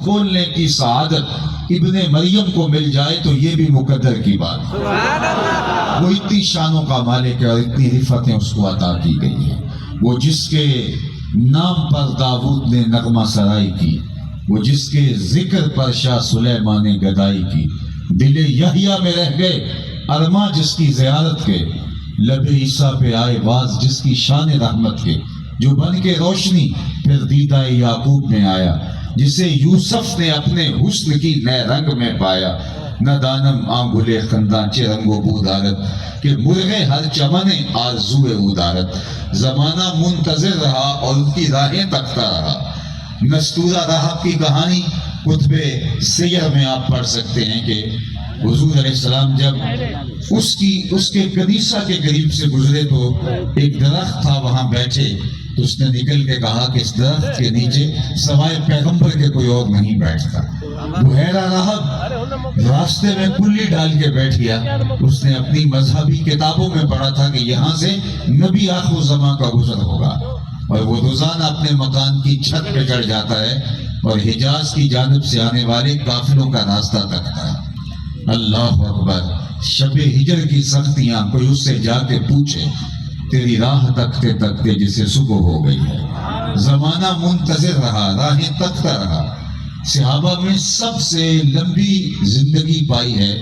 کھولنے کی سعادت ابن مریم کو مل جائے تو یہ بھی مقدر کی بات ہے۔ وہ اتنی شانوں کا مالک ہے اور اتنی رفتیں اس کو عطا کی گئی ہیں۔ وہ جس کے نام پر داؤد نے نغمہ سرائی کی، وہ جس کے ذکر پر شاہ سلیمان نے گدائی کی، دل یحییٰ میں رہ گئے ارماں جس کی زیارت کے، لب عیسیٰ پہ آئے باز جس کی شان رحمت کے، جو بن کے روشنی پھر دیدہ یعقوب میں آیا، جسے یوسف نے اپنے حسن کی نئے رنگ میں پایا۔ نہ دانم آنگلے خنداں چے رنگ و بودارت کہ مرغے ہر چمن آرزوئے ادارت۔ زمانہ منتظر رہا اور ان کی راہیں تکتا رہا۔ نستورہ راہب کی کہانی کتب سیر میں آپ پڑھ سکتے ہیں کہ حضور علیہ السلام جب اس کے کنیسہ کے قریب سے گزرے تو ایک درخت تھا، وہاں بیٹھے تو اس نے نکل کے کہا کہ اس درخت کے نیچے سوائے پیغمبر کے کوئی اور نہیں بیٹھتا۔ بحیرہ راہب راستے میں کلی ڈال کے بیٹھ گیا۔ اس نے اپنی مذہبی کتابوں میں پڑھا تھا کہ یہاں سے نبی آخر الزمان کا گزر ہوگا، اور وہ روزانہ اپنے مکان کی چھت پہ چڑھ جاتا ہے اور حجاز کی جانب سے آنے والے قافلوں کا راستہ تکتا ہے۔ اللہ اکبر! شب ہجر کی سختیاں کوئی اس سے جا کے پوچھے، تیری راہ تکتے تکتے جسے صبح ہو گئی ہے۔ زمانہ منتظر رہا، راہیں تکتا رہا۔ صحابہ میں سب سے لمبی زندگی پائی ہے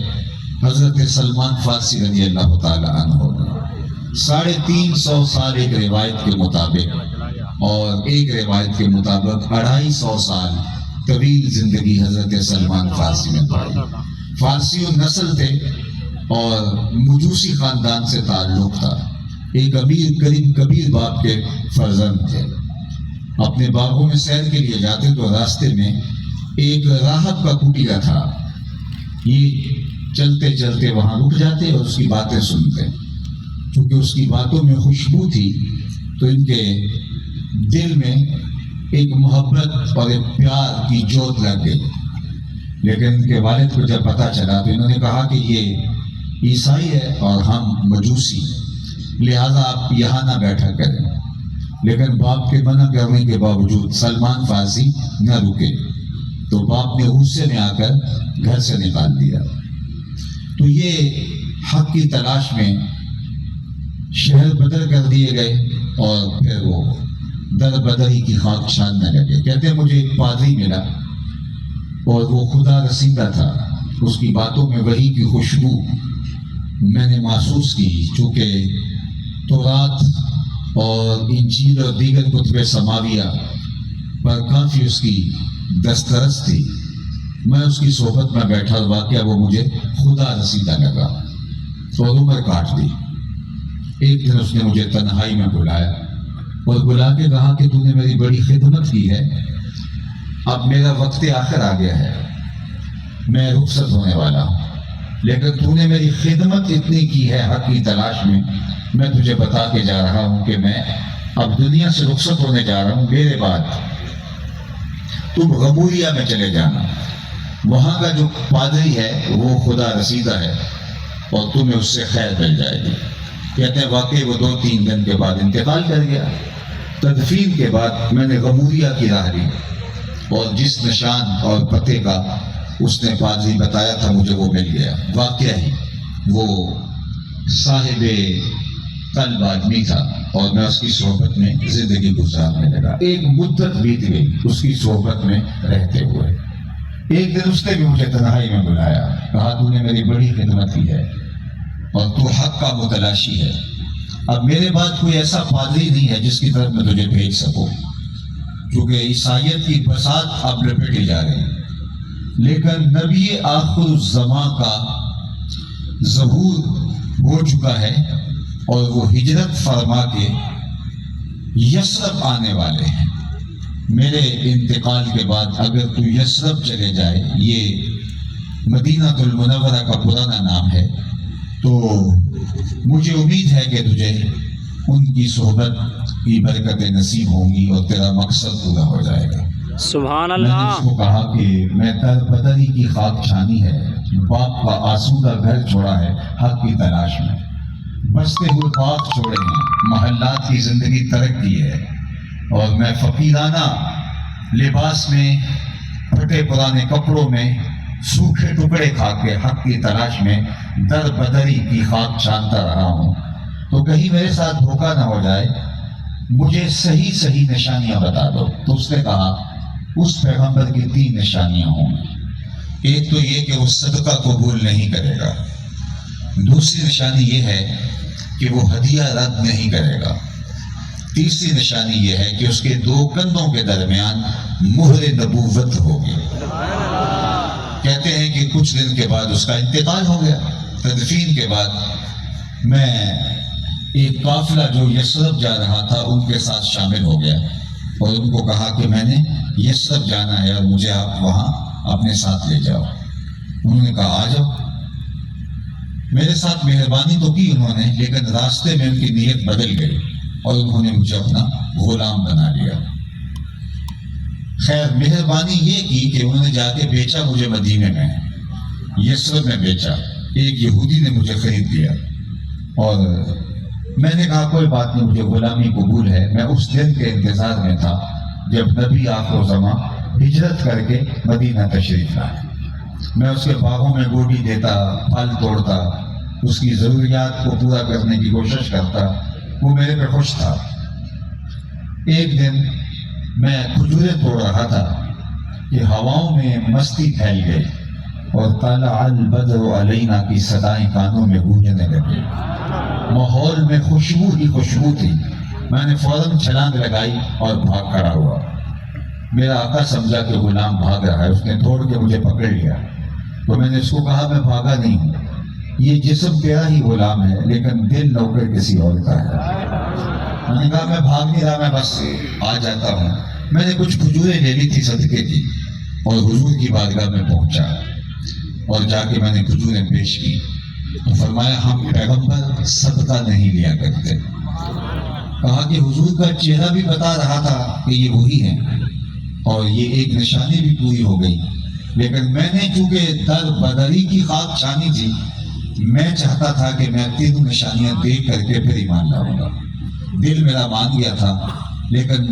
حضرت سلمان فارسی رضی اللہ تعالی عنہ نے، 350 سال ایک روایت کے مطابق، اور ایک روایت کے مطابق 250 سال طویل زندگی حضرت سلمان فارسی میں پائی۔ فارسی نسل تھے اور مجوسی خاندان سے تعلق تھا۔ ایک امیر کریم کبیر باپ کے فرزند تھے۔ اپنے باغوں میں سیر کے لیے جاتے تو راستے میں ایک راہب کا کٹیا تھا، یہ چلتے چلتے وہاں رک جاتے اور اس کی باتیں سنتے۔ چونکہ اس کی باتوں میں خوشبو تھی تو ان کے دل میں ایک محبت اور ایک پیار کی جوت لگ گئی۔ لیکن ان کے والد کو جب پتہ چلا تو انہوں نے کہا کہ یہ عیسائی ہے اور ہم مجوسی، لہذا آپ یہاں نہ بیٹھا کریں۔ لیکن باپ کے منع کرنے کے باوجود سلمان فارسی نہ رکے، تو باپ نے غصے میں آ کر گھر سے نکال دیا۔ تو یہ حق کی تلاش میں شہر بدر کر دیے گئے اور پھر وہ در بدر ہی کی خاک چھاننے لگے۔ کہتے ہیں مجھے ایک پادری ملا اور وہ خدا رسیدہ تھا، اس کی باتوں میں وحی کی خوشبو میں نے محسوس کی۔ چونکہ تورات اور انجیل اور دیگر کتب سماویہ پر کافی اس کی دسترس تھی، میں اس کی صحبت میں بیٹھا، واقعہ وہ مجھے خدا رسیدہ لگا اور عمر کاٹ دی۔ ایک دن اس نے مجھے تنہائی میں بلایا اور بلا کے کہا کہ تو نے میری بڑی خدمت کی ہے، اب میرا وقت آخر آ گیا ہے، میں رخصت ہونے والا ہوں، لیکن تو نے میری خدمت اتنی کی ہے حق کی تلاش میں، میں تجھے بتا کے جا رہا ہوں کہ میں اب دنیا سے رخصت ہونے جا رہا ہوں۔ میرے بعد تم غموریہ میں چلے جانا، وہاں کا جو پادری ہے وہ خدا رسیدہ ہے اور تمہیں اس سے خیر مل جائے گی۔ کہتے ہیں واقعی وہ 2-3 دن کے بعد انتقال کر گیا۔ تدفین کے بعد میں نے غموریہ کی راہ لی اور جس نشان اور پتے کا اس نے پادری بتایا تھا مجھے وہ مل گیا۔ واقعہ ہی وہ صاحب قلب آدمی تھا اور میں اس کی صحبت میں زندگی گزارنے لگا۔ ایک مدت بیت گئی اس کی صحبت میں رہتے ہوئے۔ ایک دن اس نے بھی مجھے تنہائی میں بلایا، کہا تو نے میری بڑی خدمت کی ہے اور تو حق کا متلاشی ہے، اب میرے بعد کوئی ایسا پادری نہیں ہے جس کی طرف میں تجھے بھیج سکوں، کیونکہ عیسائیت کی بساط اب لپیٹی جا رہی، لیکن نبی آخر الزمان کا ظہور ہو چکا ہے اور وہ ہجرت فرما کے یثرب آنے والے ہیں۔ میرے انتقال کے بعد اگر تو یثرب چلے جائے، یہ مدینہ المنورہ کا پرانا نام ہے، تو مجھے امید ہے کہ تجھے ان کی صحبت کی برکتیں نصیب ہوں گی اور تیرا مقصد پورا ہو جائے گا۔ سبحان میں نے اللہ۔ اس کو کہا کہ میں در بدری کی خاک چھانی ہے، باپ کا آسودہ گھر چھوڑا ہے حق کی تلاش میں، بستے ہوئے باغ چھوڑے ہیں، محلات کی زندگی ترک کی ہے، اور میں فقیرانہ لباس میں پھٹے پرانے کپڑوں میں سوکھے ٹکڑے کھا کے حق کی تلاش میں در بدری کی خاک چھانتا رہا ہوں، تو کہیں میرے ساتھ دھوکہ نہ ہو جائے، مجھے صحیح صحیح نشانیاں بتا دو۔ تو اس نے کہا اس پیغمبر کی 3 نشانیاں ہوں گی۔ ایک تو یہ کہ وہ صدقہ قبول نہیں کرے گا، دوسری نشانی یہ ہے کہ وہ ہدیہ رد نہیں کرے گا، تیسری نشانی یہ ہے کہ اس کے 2 کندھوں کے درمیان مہر نبوت ہوگی۔ کہتے ہیں کہ کچھ دن کے بعد اس کا انتقال ہو گیا۔ تدفین کے بعد میں ایک قافلہ جو یثرب جا رہا تھا ان کے ساتھ شامل ہو گیا اور ان کو کہا کہ میں نے یثرب جانا ہے اور مجھے آپ وہاں اپنے ساتھ لے جاؤ۔ انہوں نے کہا آ جاؤ۔ میرے ساتھ مہربانی تو کی انہوں نے، لیکن راستے میں ان کی نیت بدل گئی اور انہوں نے مجھے اپنا غلام بنا لیا۔ خیر مہربانی یہ کی کہ انہوں نے جا کے بیچا مجھے مدینے میں، یثرب میں بیچا، ایک یہودی نے مجھے خرید لیا اور میں نے کہا کوئی بات نہیں، مجھے غلامی قبول ہے۔ میں اس دن کے انتظار میں تھا جب نبی آخر الزماں ہجرت کر کے مدینہ تشریف لائے۔ میں اس کے باغوں میں گوڈی دیتا، پھل توڑتا، اس کی ضروریات کو پورا کرنے کی کوشش کرتا، وہ میرے پہ خوش تھا۔ ایک دن میں کھجوریں توڑ رہا تھا کہ ہواؤں میں مستی پھیل گئی اور طلع البدر علینا کی صدائیں کانوں میں گونجنے لگی۔ ماحول میں خوشبو ہی خوشبو تھی۔ میں نے فوراً چھلانگ لگائی اور بھاگ کھڑا ہوا۔ میرا آقا سمجھا کہ غلام بھاگ رہا ہے، اس نے توڑ کے مجھے پکڑ لیا۔ تو میں نے اس کو کہا میں بھاگا نہیں ہوں، یہ جسم تیرا ہی غلام ہے لیکن دل نوکر کسی اور کا ہے۔ میں نے کہا میں بھاگ نہیں رہا، میں بس آ جاتا ہوں۔ میں نے کچھ کھجوریں لے لی تھی صدقے کی اور حضور کی بارگاہ میں پہنچا اور جا کے میں نے کھجوریں پیش کی تو فرمایا ہم پیغمبر صدقہ نہیں لیا کرتے۔ کہا کہ حضور کا چہرہ بھی بتا رہا تھا کہ یہ وہی ہیں اور یہ ایک نشانی بھی پوری ہو گئی، لیکن میں نے چونکہ در بدری کی خاک چھانی تھی، میں چاہتا تھا کہ میں 3 نشانیاں دیکھ کر کے پھر ایمان لاؤں گا۔ دل میرا مان گیا تھا، لیکن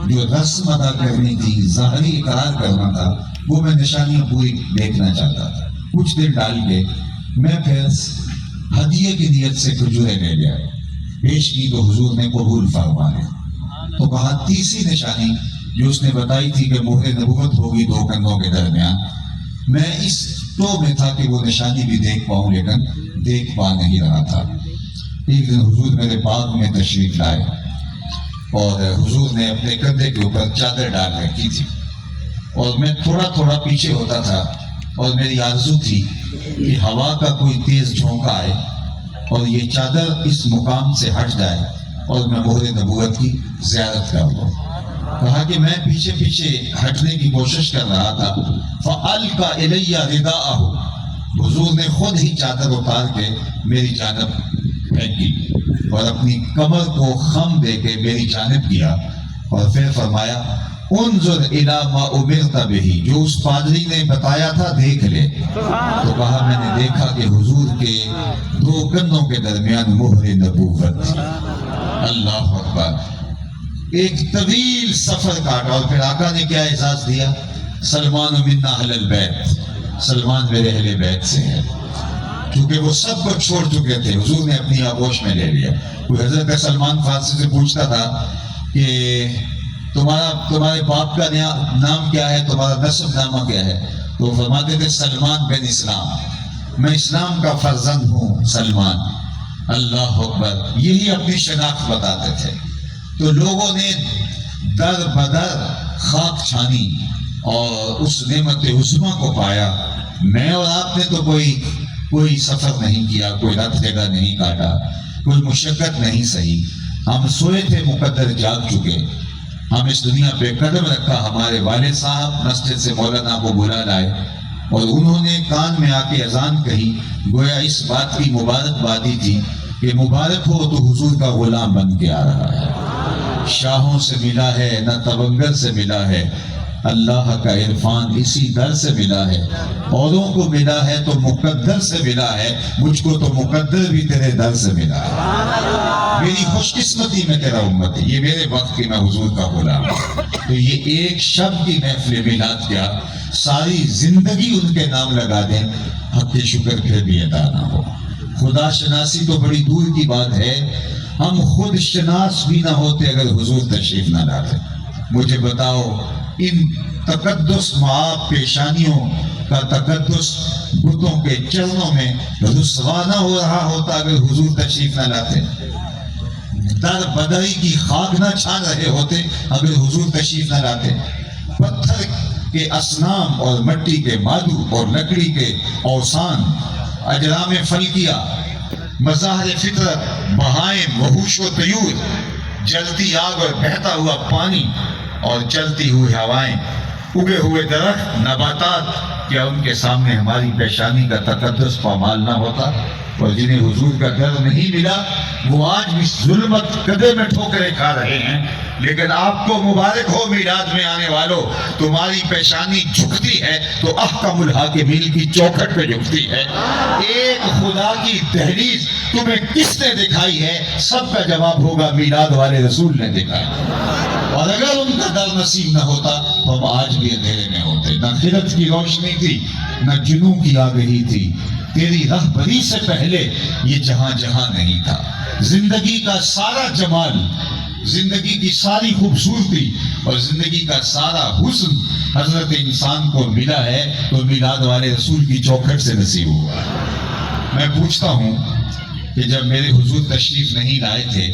جو رسم ادا کرنی تھی، ظاہری اقرار کرنا تھا، وہ میں نشانیاں پوری دیکھنا چاہتا تھا۔ کچھ دن ڈال کے میں پھر ہدیے کی نیت سے کھجوریں لے گیا، پیش کی تو حضور نے قبول فرمایا۔ تو کہا تیسری نشانی جو اس نے بتائی تھی کہ مہر نبوت ہوگی 2 کندھوں کے درمیان، میں اس تو میں تھا کہ وہ نشانی بھی دیکھ پاؤں لیکن دیکھ پا نہیں رہا تھا۔ ایک دن حضور میرے باغ میں تشریف لائے اور حضور نے اپنے کندھے کے اوپر چادر ڈال رکھی تھی اور میں تھوڑا تھوڑا پیچھے ہوتا تھا اور میری آرزو تھی کہ ہوا کا کوئی تیز جھونکا آئے اور یہ چادر اس مقام سے ہٹ جائے اور میں مہر نبوت کی زیارت کر لوں۔ کہا کہ میں پیچھے پیچھے ہٹنے کی کوشش کر رہا تھا، فَأَلْقَ إِلَيَّ رِدَاءَهُ، حضور نے خود ہی چادر اتار کے میری جانب پھینکی اور اپنی کمر کو خم دے کے میری جانب کیا اور پھر فرمایا انظر الی ما امرت بہ، جو اس پادری نے بتایا تھا دیکھ لے۔ تو کہا میں نے دیکھا کہ حضور کے 2 کندھوں کے درمیان مہر نبوت تھی۔ اللہ اکبر۔ ایک طویل سفر کاٹا اور پھر آقا نے کیا اعزاز دیا، سلمان منا اہل البیت، سلمان میرے اہل بیت سے ہے۔ کیونکہ وہ سب کو چھوڑ چکے تھے، حضور نے اپنی آغوش میں لے لیا۔ کوئی حضرت سلمان فارسی سے پوچھتا تھا کہ تمہارے باپ کا نام کیا ہے، تمہارا نسب نامہ کیا ہے، تو فرماتے تھے سلمان بن اسلام، میں اسلام کا فرزند ہوں سلمان۔ اللہ اکبر، یہی اپنی شناخت بتاتے تھے۔ تو لوگوں نے در بدر خاک چھانی اور اس نعمت عظمیٰ کو پایا۔ میں اور آپ نے تو کوئی سفر نہیں کیا، کوئی رات جگہ نہیں کاٹا، کوئی مشقت نہیں سہی۔ ہم سوئے تھے، مقدر جاگ چکے۔ ہم اس دنیا پہ قدم رکھا، ہمارے والد صاحب مسجد سے مولانا کو بلا لائے اور انہوں نے کان میں آ کے اذان کہی، گویا اس بات کی مبارکبادی تھی کہ مبارک ہو تو حضور کا غلام بن کے آ رہا ہے۔ شاہوں سے ملا ہے نہ تبنگر سے ملا ہے، اللہ کا عرفان اسی در سے ملا ہے، اوروں کو ملا ہے تو مقدر سے ملا ہے، مجھ کو تو مقدر بھی تیرے در سے ملا ہے۔ میری خوش قسمتی میں تیرا امت ہے، یہ میرے وقت کی میں حضور کا غلام ہوں۔ تو یہ ایک شب کی محفل میلاد کیا ساری زندگی ان کے نام لگا دیں، حق شکر پھر بھی ادا نہ ہو۔ خدا شناسی تو بڑی دور کی بات ہے، ہم خود شناس بھی نہ ہوتے اگر حضور تشریف نہ لاتے۔ مجھے بتاؤ ان تقدس معاب پیشانیوں کا تقدس بتوں کے چرنوں میں رسوا نہ ہو رہا ہوتا اگر حضور تشریف نہ لاتے؟ در بدری کی خاک نہ چھان رہے ہوتے اگر حضور تشریف نہ لاتے؟ پتھر کے اصنام اور مٹی کے مادو اور لکڑی کے اوثان، اجرام فلکیہ، مظاہر فطرت، بہائم، وحوش و طیور، جلتی آگ اور بہتا ہوا پانی اور چلتی ہوئی ہوائیں، اگے ہوئے درخت، نباتات، کیا ان کے سامنے ہماری پیشانی کا تقدس پامال نہ ہوتا؟ اور جنہیں حضور کا در نہیں ملا وہ آج بھی ظلمت قدے میں ٹھوکریں کھا رہے ہیں، لیکن آپ کو مبارک ہو میلاد میں آنے والوں، تمہاری پیشانی جھکتی ہے تو احکم الحاکمین کی چوکھٹ پہ جھکتی ہے۔ ایک خدا کی دہلیز تمہیں کس نے دکھائی ہے؟ سب کا جواب ہوگا میلاد والے رسول نے دکھائی۔ اور اگر ان کا در نصیب نہ ہوتا تو ہم آج بھی اندھیرے میں ہوتے۔ نہ خرد کی روشنی تھی، نہ جنوں کی آگہی تھی، تیری رہبری سے پہلے یہ جہاں جہاں نہیں تھا۔ زندگی کا سارا جمال، زندگی کی ساری خوبصورتی اور زندگی کا سارا حسن حضرت انسان کو ملا ہے تو میلاد والے رسول کی چوکھٹ سے نصیب ہوا۔ میں پوچھتا ہوں کہ جب میرے حضور تشریف نہیں لائے تھے،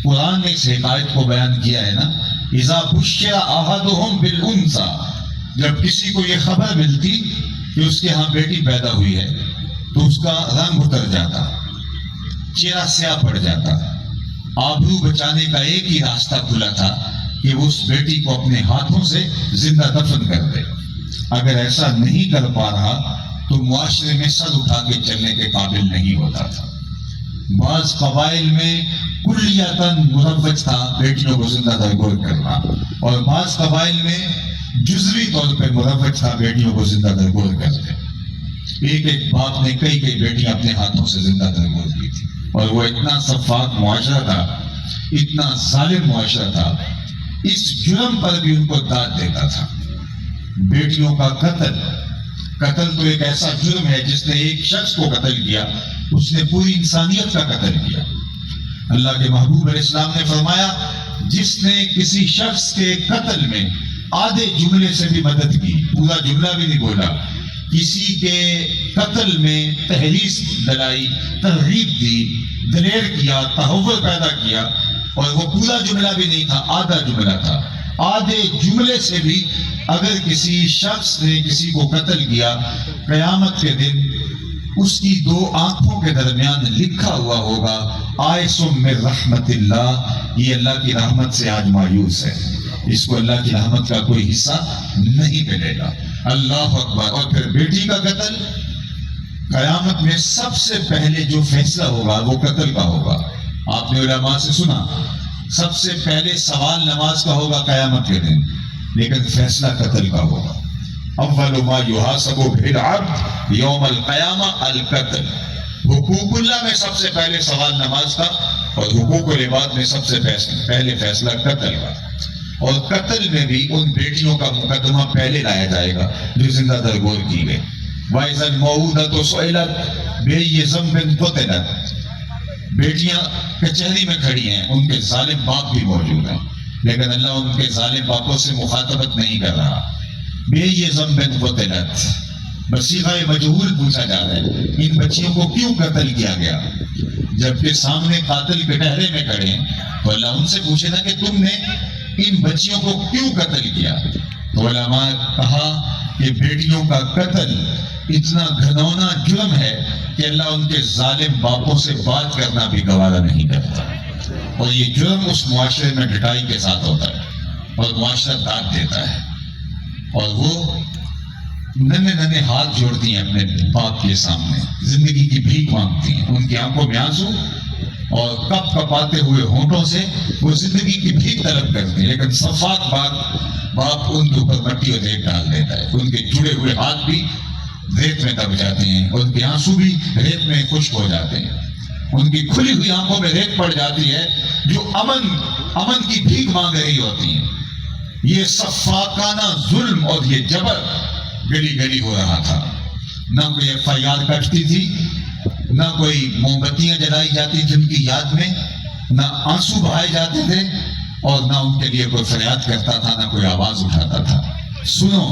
قرآن نے اس حکایت کو بیان کیا ہے نا، اذا بشر احدهم بالانثى، جب کسی کو یہ خبر ملتی کہ اس کے ہاں بیٹی پیدا ہوئی ہے تو اس کا رنگ اتر جاتا، چہرہ سیاہ پڑ جاتا۔ آبرو بچانے کا ایک ہی راستہ کھلا تھا کہ وہ اس بیٹی کو اپنے ہاتھوں سے زندہ دفن کر دے۔ اگر ایسا نہیں کر پا رہا تو معاشرے میں سر اٹھا کے چلنے کے قابل نہیں ہوتا تھا۔ بعض قبائل میں کلیتاً مروج تھا بیٹیوں کو زندہ درگور کرنا، اور بعض قبائل میں جزوی طور پہ مروج تھا بیٹیوں کو زندہ درگور کرنا۔ ایک ایک باپ نے کئی کئی بیٹیاں اپنے ہاتھوں سے زندہ درگور کی تھی، اور وہ اتنا سفاک معاشرہ تھا، اتنا ظالم معاشرہ تھا، اس جرم پر بھی ان کو داد دیتا تھا۔ بیٹیوں کا قتل تو ایک ایسا جرم ہے جس نے ایک شخص کو قتل کیا، اس نے پوری انسانیت کا قتل کیا۔ اللہ کے محبوب علیہ السلام نے فرمایا جس نے کسی شخص کے قتل میں آدھے جملے سے بھی مدد کی، پورا جملہ بھی نہیں بولا، کسی کے قتل میں تحریض دلائی، ترغیب دی، دلیر کیا، تحور پیدا کیا، اور وہ پورا جملہ بھی نہیں تھا، آدھا جملہ تھا، آدھے جملے سے بھی اگر کسی شخص نے کسی کو قتل کیا، قیامت کے دن اس کی دو آنکھوں کے درمیان لکھا ہوا ہوگا آئسم من رحمت اللہ، یہ اللہ کی رحمت سے آج مایوس ہے، اس کو اللہ کی رحمت کا کوئی حصہ نہیں ملے گا۔ اللہ اکبر۔ اور پھر بیٹی کا قتل، قیامت میں سب سے پہلے جو فیصلہ ہوگا وہ قتل کا ہوگا۔ آپ نے علماء سے سنا سب سے پہلے سوال نماز کا ہوگا قیامت کے دن، لیکن فیصلہ قتل کا ہوگا۔ اول ما یحاسب به العبد یوم القیامہ القتل۔ حقوق اللہ میں سب سے پہلے سوال نماز کا، اور حقوق العباد میں سب سے پہلے فیصلہ قتل کا۔ اور قتل میں بھی ان بیٹیوں کا مقدمہ پہلے لایا جائے گا جو زندہ درگور کی گئی۔ وَإِذَا الْمَوْءُودَةُ سُئِلَتْ بِأَيِّ ذَنبٍ قُتِلَتْ۔ بیٹیاں کچہری میں کھڑی ہیں، ان کے ظالم باپ بھی موجود ہیں، لیکن اللہ ان کے ظالم باپوں سے مخاطبت نہیں کر رہا۔ بِأَيِّ ذَنبٍ قُتِلَتْ، بصیغہ مجہول پوچھا جا رہا ہے ان بچیوں کو کیوں قتل کیا گیا، جبکہ سامنے قاتل کٹہرے میں کھڑے ہیں، تو اللہ ان سے پوچھے نا کہ تم نے ان بچیوں کو کیوں قتل کیا؟ تو علماء کہا کہ بیٹیوں کا قتل اتنا گھنونا جرم ہے کہ اللہ ان کے ظالم باپوں سے بات کرنا بھی گوارا نہیں کرتا، اور یہ جرم اس معاشرے میں ڈٹائی کے ساتھ ہوتا ہے، اور معاشرہ داد دیتا ہے، اور وہ ننے ننے ہاتھ جوڑتی ہیں اپنے باپ کے سامنے، زندگی کی بھیک مانگتی ہیں، ان کی آنکھوں میں آنسو، اور کپ کپاتے ہوئے ہونٹوں سے وہ زندگی کی بھیک طلب کرتے ہیں، لیکن صفاک باپ ان کے اوپر مٹی اور ریت ڈال دیتا ہے. ان کے جڑے ہوئے ہاتھ بھی ریت میں دب جاتے ہیں، ان کے آنسو بھی ریت میں خشک ہو جاتے ہیں، ان کی کھلی ہوئی آنکھوں میں ریت پڑ جاتی ہے جو امن کی بھیک مانگ رہی ہوتی ہیں. یہ صفاکانہ ظلم اور یہ جبر گلی گلی ہو رہا تھا. نہ کوئی FIR کٹتی تھی، نہ کوئی موم بتیاں جلائی جاتی تھی ان کی یاد میں، نہ آنسو بہائے جاتے تھے، اور نہ ان کے لیے کوئی فریاد کرتا تھا، نہ کوئی آواز اٹھاتا تھا. سنو،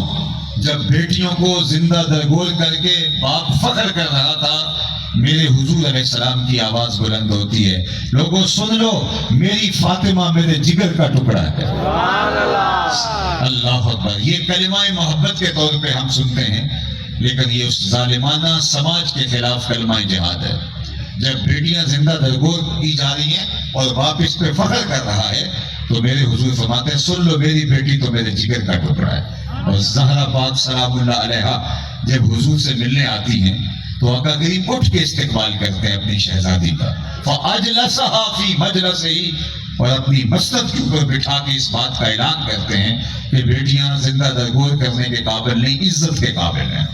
جب بیٹیوں کو زندہ درگور کر کے باپ فخر کر رہا تھا، میرے حضور علیہ السلام کی آواز بلند ہوتی ہے، لوگوں سن لو، میری فاطمہ میرے جگر کا ٹکڑا ہے. اللہ اکبر. یہ کلمہ محبت کے طور پہ ہم سنتے ہیں، لیکن یہ اس ظالمانہ سماج کے خلاف کلمہ جہاد ہے. جب بیٹیاں زندہ درگور کی جا رہی ہیں اور باپ اس پہ فخر کر رہا ہے، تو میرے حضور فرماتے ہیں، سن لو، میری بیٹی تو میرے جگر کا ٹکڑا ہے. اور زہرا پاک سلام اللہ علیہا جب حضور سے ملنے آتی ہیں تو آقا کریم اٹھ کے استقبال کرتے ہیں اپنی شہزادی کا، فَأَجْلَسَهَا فِي مَجْلَسِهِ، اور اپنی مسند کے اوپر بٹھا کے اس بات کا اعلان کرتے ہیں کہ بیٹیاں زندہ درگور کرنے کے قابل نہیں، عزت کے قابل ہیں،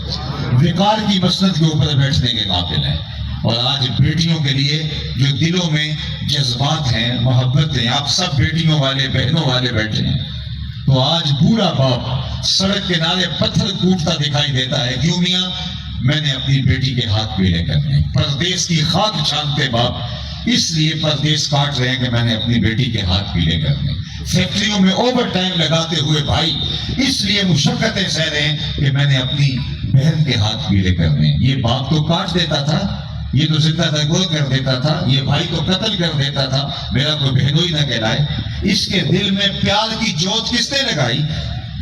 وقار کی مسند کے اوپر بیٹھنے کے قابل ہیں. اور آج بیٹیوں کے لیے جو دلوں میں جذبات ہیں، محبت ہیں، آپ سب بیٹیوں والے، بہنوں والے بیٹھے ہیں، تو آج بوڑھا باپ سڑک کنارے پتھر کوٹتا دکھائی دیتا ہے. کیوں میاں؟ میں نے اپنی بیٹی کے ہاتھ پیلے کرنے. پردیس کی خاک چھانتے باپ اس لیے پردیس کاٹ رہے ہیں کہ میں نے اپنی بیٹی کے ہاتھ پیلے کرنے. فیکٹریوں میں اوور ٹائم لگاتے ہوئے بھائی اس لیے مشقتیں سہ رہے ہیں کہ میں نے اپنی بہن کے ہاتھ پیلے کرنے. یہ باپ تو کاٹ دیتا تھا، یہ تو زندہ درگور کر دیتا تھا، یہ بھائی تو قتل کر دیتا تھا، میرا کوئی بہنوئی نہ کہلائے. اس کے دل میں پیار کی جوت کس نے لگائی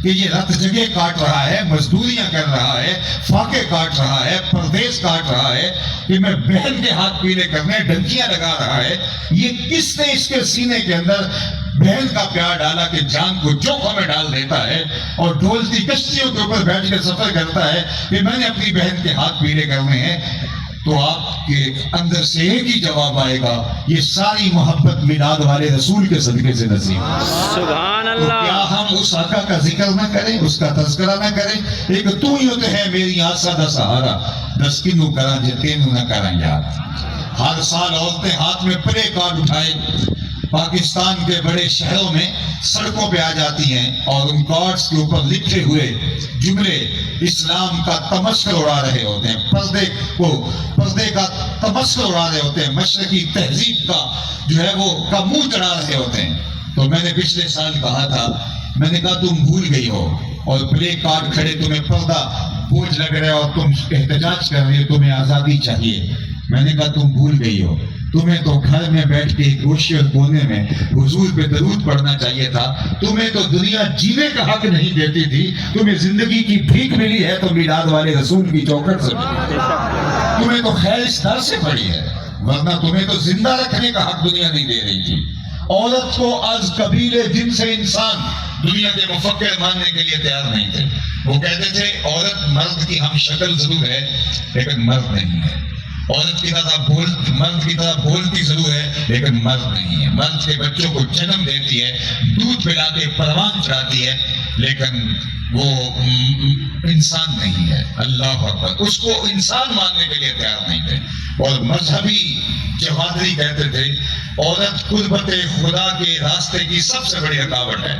کہ یہ رت جگہ کاٹ رہا ہے، مزدوریاں کر رہا ہے، فاقے کاٹ رہا ہے، پردیس کاٹ رہا ہے، کہ میں بہن کے ہاتھ پیلے کرنے ڈنکیاں لگا رہا ہے. یہ کس نے اس کے سینے کے اندر بہن کا پیار ڈالا کہ جان کو جوکھوں میں ڈال دیتا ہے اور ڈھولتی کشتیوں کے اوپر بیٹھ کے سفر کرتا ہے کہ میں نے اپنی بہن کے ہاتھ پیلے کرنے ہیں. تو آپ کے اندر سے ایک ہی جواب آئے گا، یہ ساری محبت میلاد والے رسول کے صدقے سے نصیب. سبحان اللہ. کیا ہم اس آقا کا ذکر نہ کریں، اس کا تذکرہ نہ کریں؟ ایک تو ہی ہوتے ہیں میری آسا دا سہارا، دس کنو کرا جتینو نہ کریں یاد. ہر سال عورتیں ہاتھ میں پلے کارڈ اٹھائے پاکستان کے بڑے شہروں میں سڑکوں پہ آ جاتی ہیں اور ان کارڈز کے اوپر لکھے ہوئے جملے اسلام کا تمسخر اڑا رہے ہوتے ہیں، پردے کا تمسخر اڑا رہے ہوتے ہیں، مشرقی تہذیب کا جو ہے وہ کا منہ چڑھا رہے ہوتے ہیں. تو میں نے پچھلے سال کہا تھا، میں نے کہا تم بھول گئی ہو اور پلے کارڈ کھڑے تمہیں پردہ بوجھ لگ رہے اور تم احتجاج کر رہے ہو، تمہیں آزادی چاہیے. میں نے کہا تم بھول گئی ہو، تمہیں تو گھر میں بیٹھ کے ایک گوشے اور کونے میں حضور پہ درود پڑھنا چاہیے تھا. تمہیں تو دنیا جینے کا حق نہیں دیتی تھی، تمہیں زندگی کی بھیک ملی ہے تو میلاد والے رسول کی چوکھٹ سے ملی. تمہیں تو خیر اس در سے پڑی ہے، ورنہ تمہیں تو زندہ رکھنے کا حق دنیا نہیں دے رہی تھی. عورت کو از قبیل جن سے انسان دنیا کے مفکر ماننے کے لیے تیار نہیں تھے. وہ کہتے تھے عورت مرد کی ہم شکل ضرور ہے لیکن مرد نہیں ہے. عورت کی طرح مرد کی طرح بولتی ضرور ہے لیکن مرد نہیں ہے. مرد کے بچوں کو جنم دیتی ہے، دودھ پلا کے پروان چڑھاتی ہے، لیکن وہ انسان نہیں ہے. اللہ اکبر. اس کو انسان ماننے کے لیے تیار نہیں تھے. اور مذہبی جوادری کہتے تھے عورت قربت خدا کے راستے کی سب سے بڑی رکاوٹ ہے.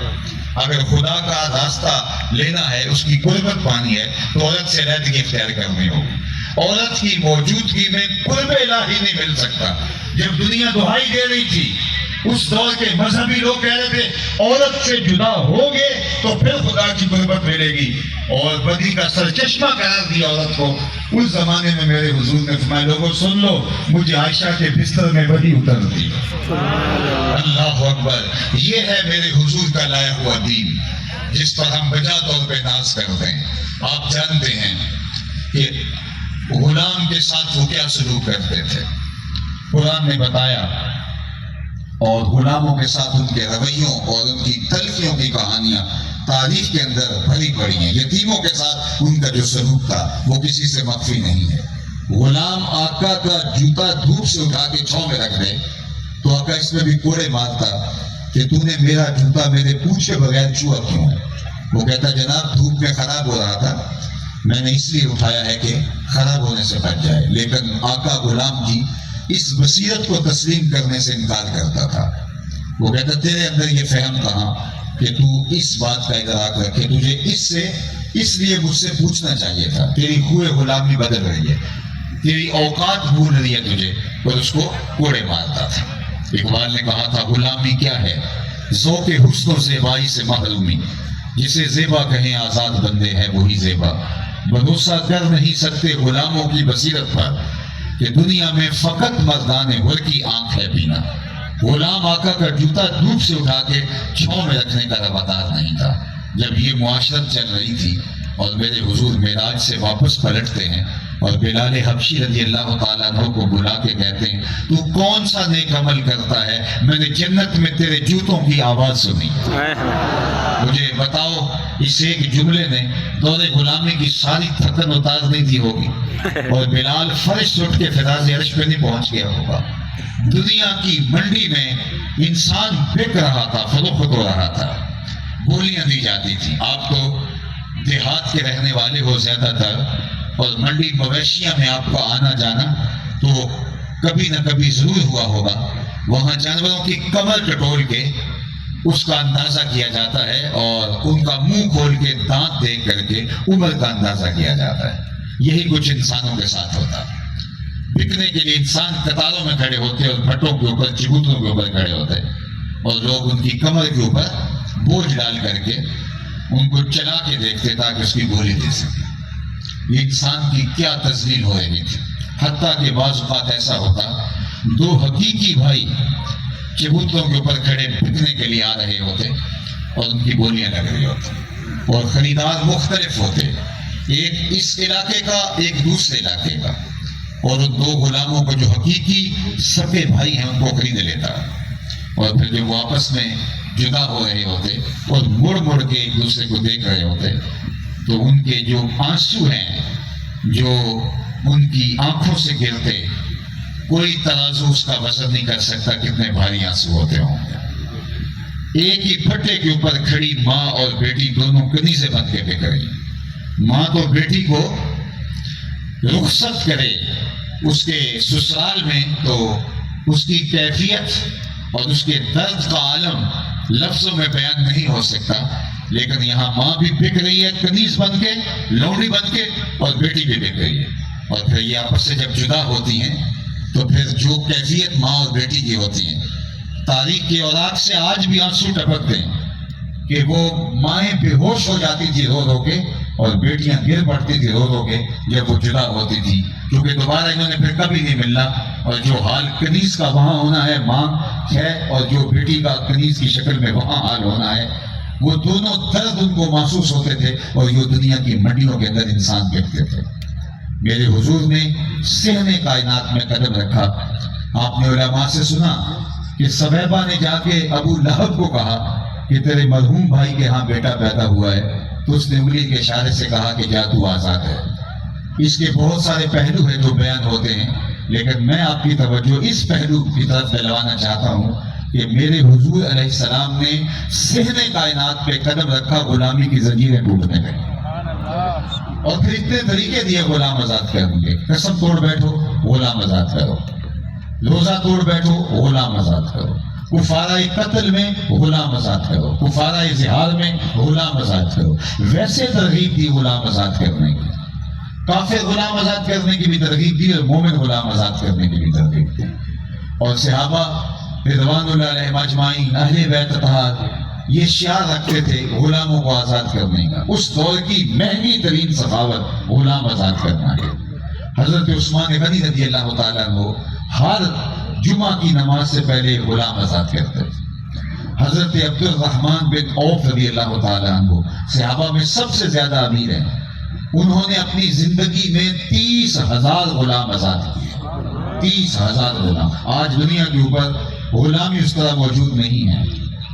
اگر خدا کا راستہ لینا ہے، اس کی قربت پانی ہے، تو عورت سے علیحدگی اختیار کرنی ہوگی. عورت کی موجودگی میں قرب الہی نہیں مل سکتا. جب دنیا دہائی دے رہی تھی، اس دور کے مذہبی لوگ کہہ رہے تھے عورت سے جدا ہوگے تو پھر خدا کی قربت ملے گی، اور بدی کا سرچشمہ قرار دیا عورت کو. اس زمانے میں میرے حضور نے فرمایا لوگوں سن لو، مجھے عائشہ کے بستر میں وحی اترتی. اللہ اکبر. یہ ہے میرے حضور کا لایا ہوا دین جس پر ہم بجا طور پہ ناز کرتے ہیں. آپ جانتے ہیں کہ غلام کے ساتھ وہ کیا سلوک کرتے تھے، قرآن نے بتایا، اور غلاموں کے ساتھ ان کے رویوں اور ان کی تلخیوں کی کہانیاں تاریخ کے اندر بھری پڑی ہیں. یتیموں کے ساتھ ان کا جو سلوک تھا وہ کسی سے مخفی نہیں ہے. غلام آقا کا جوتا دھوپ سے اٹھا کے چھاؤں میں رکھ دے تو آقا اس میں بھی کوڑے مارتا کہ تو نے میرا جوتا میرے پوچھے بغیر چھوا کیوں ہے؟ وہ کہتا جناب دھوپ میں خراب ہو رہا تھا، میں نے اس لیے اٹھایا ہے کہ خراب ہونے سے بچ جائے. لیکن آقا غلام جی اس بصیرت کو تسلیم کرنے سے انکار کرتا تھا. وہ کہتا تیرے اندر یہ فہم کہاں کہ تو اس بات کا ادراک رکھے، تجھے اس لیے مجھ سے پوچھنا چاہیے تھا. تیری خوئے غلامی بدل رہی ہے، تیری اوقات بھول رہی ہے تجھے، اور اس کو کوڑے مارتا تھا. اقبال نے کہا تھا غلامی کیا ہے؟ ذوق حسن و زیبائی سے محرومی، جسے زیبا کہیں آزاد بندے ہے وہی زیبا. بھروسہ کر نہیں سکتے غلاموں کی بصیرت پر کہ دنیا میں فقط مردان حر کی آنکھ ہے بینا. غلام آقا کا جوتا دھوپ سے اٹھا کے چھاؤں میں رکھنے کا روادار نہیں تھا. جب یہ معاشرت چل رہی تھی اور میرے حضور معراج سے واپس پلٹتے ہیں اور بلال حبشی رضی اللہ تعالیٰ عنہ کو بلا کے کہتے ہیں تو کون سا نیک عمل کرتا ہے، میں نے جنت میں تیرے جوتوں کی آواز سنی. مجھے بتاؤ اس ایک جملے نے دور غلامی کی ساری تھکن اتار نہیں دی ہوگی اور بلال فرش اٹھ کے فراز عرش پہ نہیں پہنچ گیا ہوگا. دنیا کی منڈی میں انسان بک رہا تھا، فروخت ہو رہا تھا، گولیاں دی جاتی تھی. آپ تو دیہات کے رہنے والے ہو زیادہ تر، اور منڈی مویشیاں میں آپ کا آنا جانا تو کبھی نہ کبھی ضرور ہوا ہوگا. وہاں جانوروں کی کمر ٹٹول کے اس کا اندازہ کیا جاتا ہے اور ان کا منہ کھول کے دانت دیکھ کر کے عمر کا اندازہ کیا جاتا ہے. یہی کچھ انسانوں کے ساتھ ہوتا. بکنے کے لیے انسان قطاروں میں کھڑے ہوتے اور بھٹوں کے اوپر چبوتروں کے اوپر کھڑے ہوتے اور لوگ ان کی کمر کے اوپر بوجھ ڈال کر کے ان کو چلا کے دیکھتے تاکہ اس کی گولی دے سکے. یہ انسان کی کیا تذلیل ہو رہی تھی. حتیٰ کہ بعض اوقات ایسا ہوتا دو حقیقی بھائی چبوتروں کے اوپر کھڑے بکنے کے لیے آ رہے ہوتے اور ان کی گولیاں لگ رہی ہوتی اور خریدار مختلف ہوتے، ایک اس علاقے کا ایک دوسرے علاقے کا، اور ان دو غلاموں کو جو حقیقی سکے بھائی ہیں ان کو خرید لیتا اور پھر جب وہ آپس میں جدا ہو رہے ہوتے اور مڑ مڑ کے ایک دوسرے کو دیکھ رہے ہوتے تو ان کے جو آنسو ہیں جو ان کی آنکھوں سے گرتے، کوئی ترازو اس کا وزن نہیں کر سکتا کتنے بھاری آنسو ہوتے ہوں گے. ایک ہی پھٹے کے اوپر کھڑی ماں اور بیٹی دونوں کنیزیں بن کے بک رہی. ماں تو بیٹی کو رخصت کرے اس کے سسرال میں تو اس کی کیفیت اور اس کے درد کا عالم لفظوں میں بیان نہیں ہو سکتا. لیکن یہاں ماں بھی بک رہی ہے کنیز بن کے، لوڑی بن کے، اور بیٹی بھی بک رہی ہے. اور پھر یہ آپس سے جب جدا ہوتی ہیں تو پھر جو کیفیت ماں اور بیٹی کی ہوتی ہے، تاریخ کے اوراق سے آج بھی آنسو ٹپکتے ہیں کہ وہ مائیں بے ہوش ہو جاتی تھی رو رو کے اور بیٹیاں گر پڑتی تھی رو رو کے جب وہ جدا ہوتی تھی، کیونکہ دوبارہ انہوں نے پھر کبھی نہیں ملنا. اور جو حال کنیز کا وہاں ہونا ہے ماں ہے، اور جو بیٹی کا کنیز کی شکل میں وہاں حال ہونا ہے، وہ دونوں درد ان کو محسوس ہوتے تھے اور یہ دنیا کی منڈیوں کے اندر انسان دیکھتے تھے. میرے حضور نے صحن کائنات میں قدم رکھا. آپ نے علماء سے سنا کہ سبیبہ نے جا کے ابو لہب کو کہا کہ تیرے مرحوم بھائی کے ہاں بیٹا پیدا ہوا ہے، تو اس نے انگلی کے اشارے سے کہا کہ جا تو آزاد ہے. اس کے بہت سارے پہلو ہیں جو بیان ہوتے ہیں، لیکن میں آپ کی توجہ اس پہلو کی طرف دلوانا چاہتا ہوں کہ میرے حضور علیہ السلام نے صحن کائنات پہ قدم رکھا، غلامی کی زنجیریں ٹوٹنے لگیں اور پھر اتنے طریقے دیے غلام آزاد کرنے کے. قسم توڑ بیٹھو غلام آزاد کرو، روزہ توڑ بیٹھو غلام آزاد کرو، کفارہ قتل میں غلام آزاد کرو، کفارہ زہار میں غلام آزاد کرو. ویسے ترغیب دی غلام آزاد کرنے کی، کافر غلام آزاد کرنے کی بھی ترغیب دی اور مومن غلام آزاد کرنے کی بھی ترغیب دی. اور صحابہ رضوان اللہ علیہم اجمعین، اہل بیت اطہار، یہ شعار رکھتے تھے غلاموں کو آزاد کرنے کا. اس دور کی مہنگی ترین سخاوت غلام آزاد کرنا ہے. حضرت عثمان غنی رضی اللہ تعالیٰ عنہ ہر جمعہ کی نماز سے پہلے غلام آزاد کرتے تھے. حضرت عبد الرحمن بن عوف رضی اللہ تعالیٰ عنہ صحابہ میں سب سے زیادہ امیر ہیں. انہوں نے اپنی زندگی میں 30,000 غلام آزاد کیے. 30,000 غلام. آج دنیا کے اوپر غلامی اس طرح موجود نہیں ہے.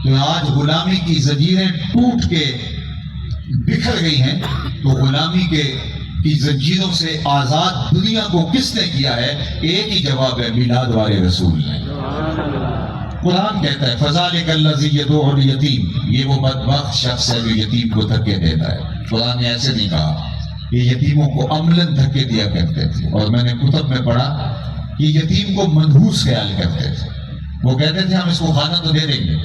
تو آج غلامی کی زنجیریں ٹوٹ کے بکھر گئی ہیں. تو غلامی کی زنجیروں سے آزاد دنیا کو کس نے کیا ہے؟ ایک ہی جواب ہے، میلاد والے رسول نے. قرآن کہتا ہے فَذَلِكَ الَّذِي يَدُعُ الْيَتِيمَ، یہ وہ بدبخت شخص ہے جو یتیم کو دھکے دیتا ہے۔ قرآن نے ایسے نہیں کہا، یہ یتیموں کو عملاً دھکے دیا کرتے تھے، اور میں نے کتب میں پڑھا کہ یتیم کو منحوس خیال کرتے تھے۔ وہ کہتے تھے ہم اس کو کھانا تو دے دیں گے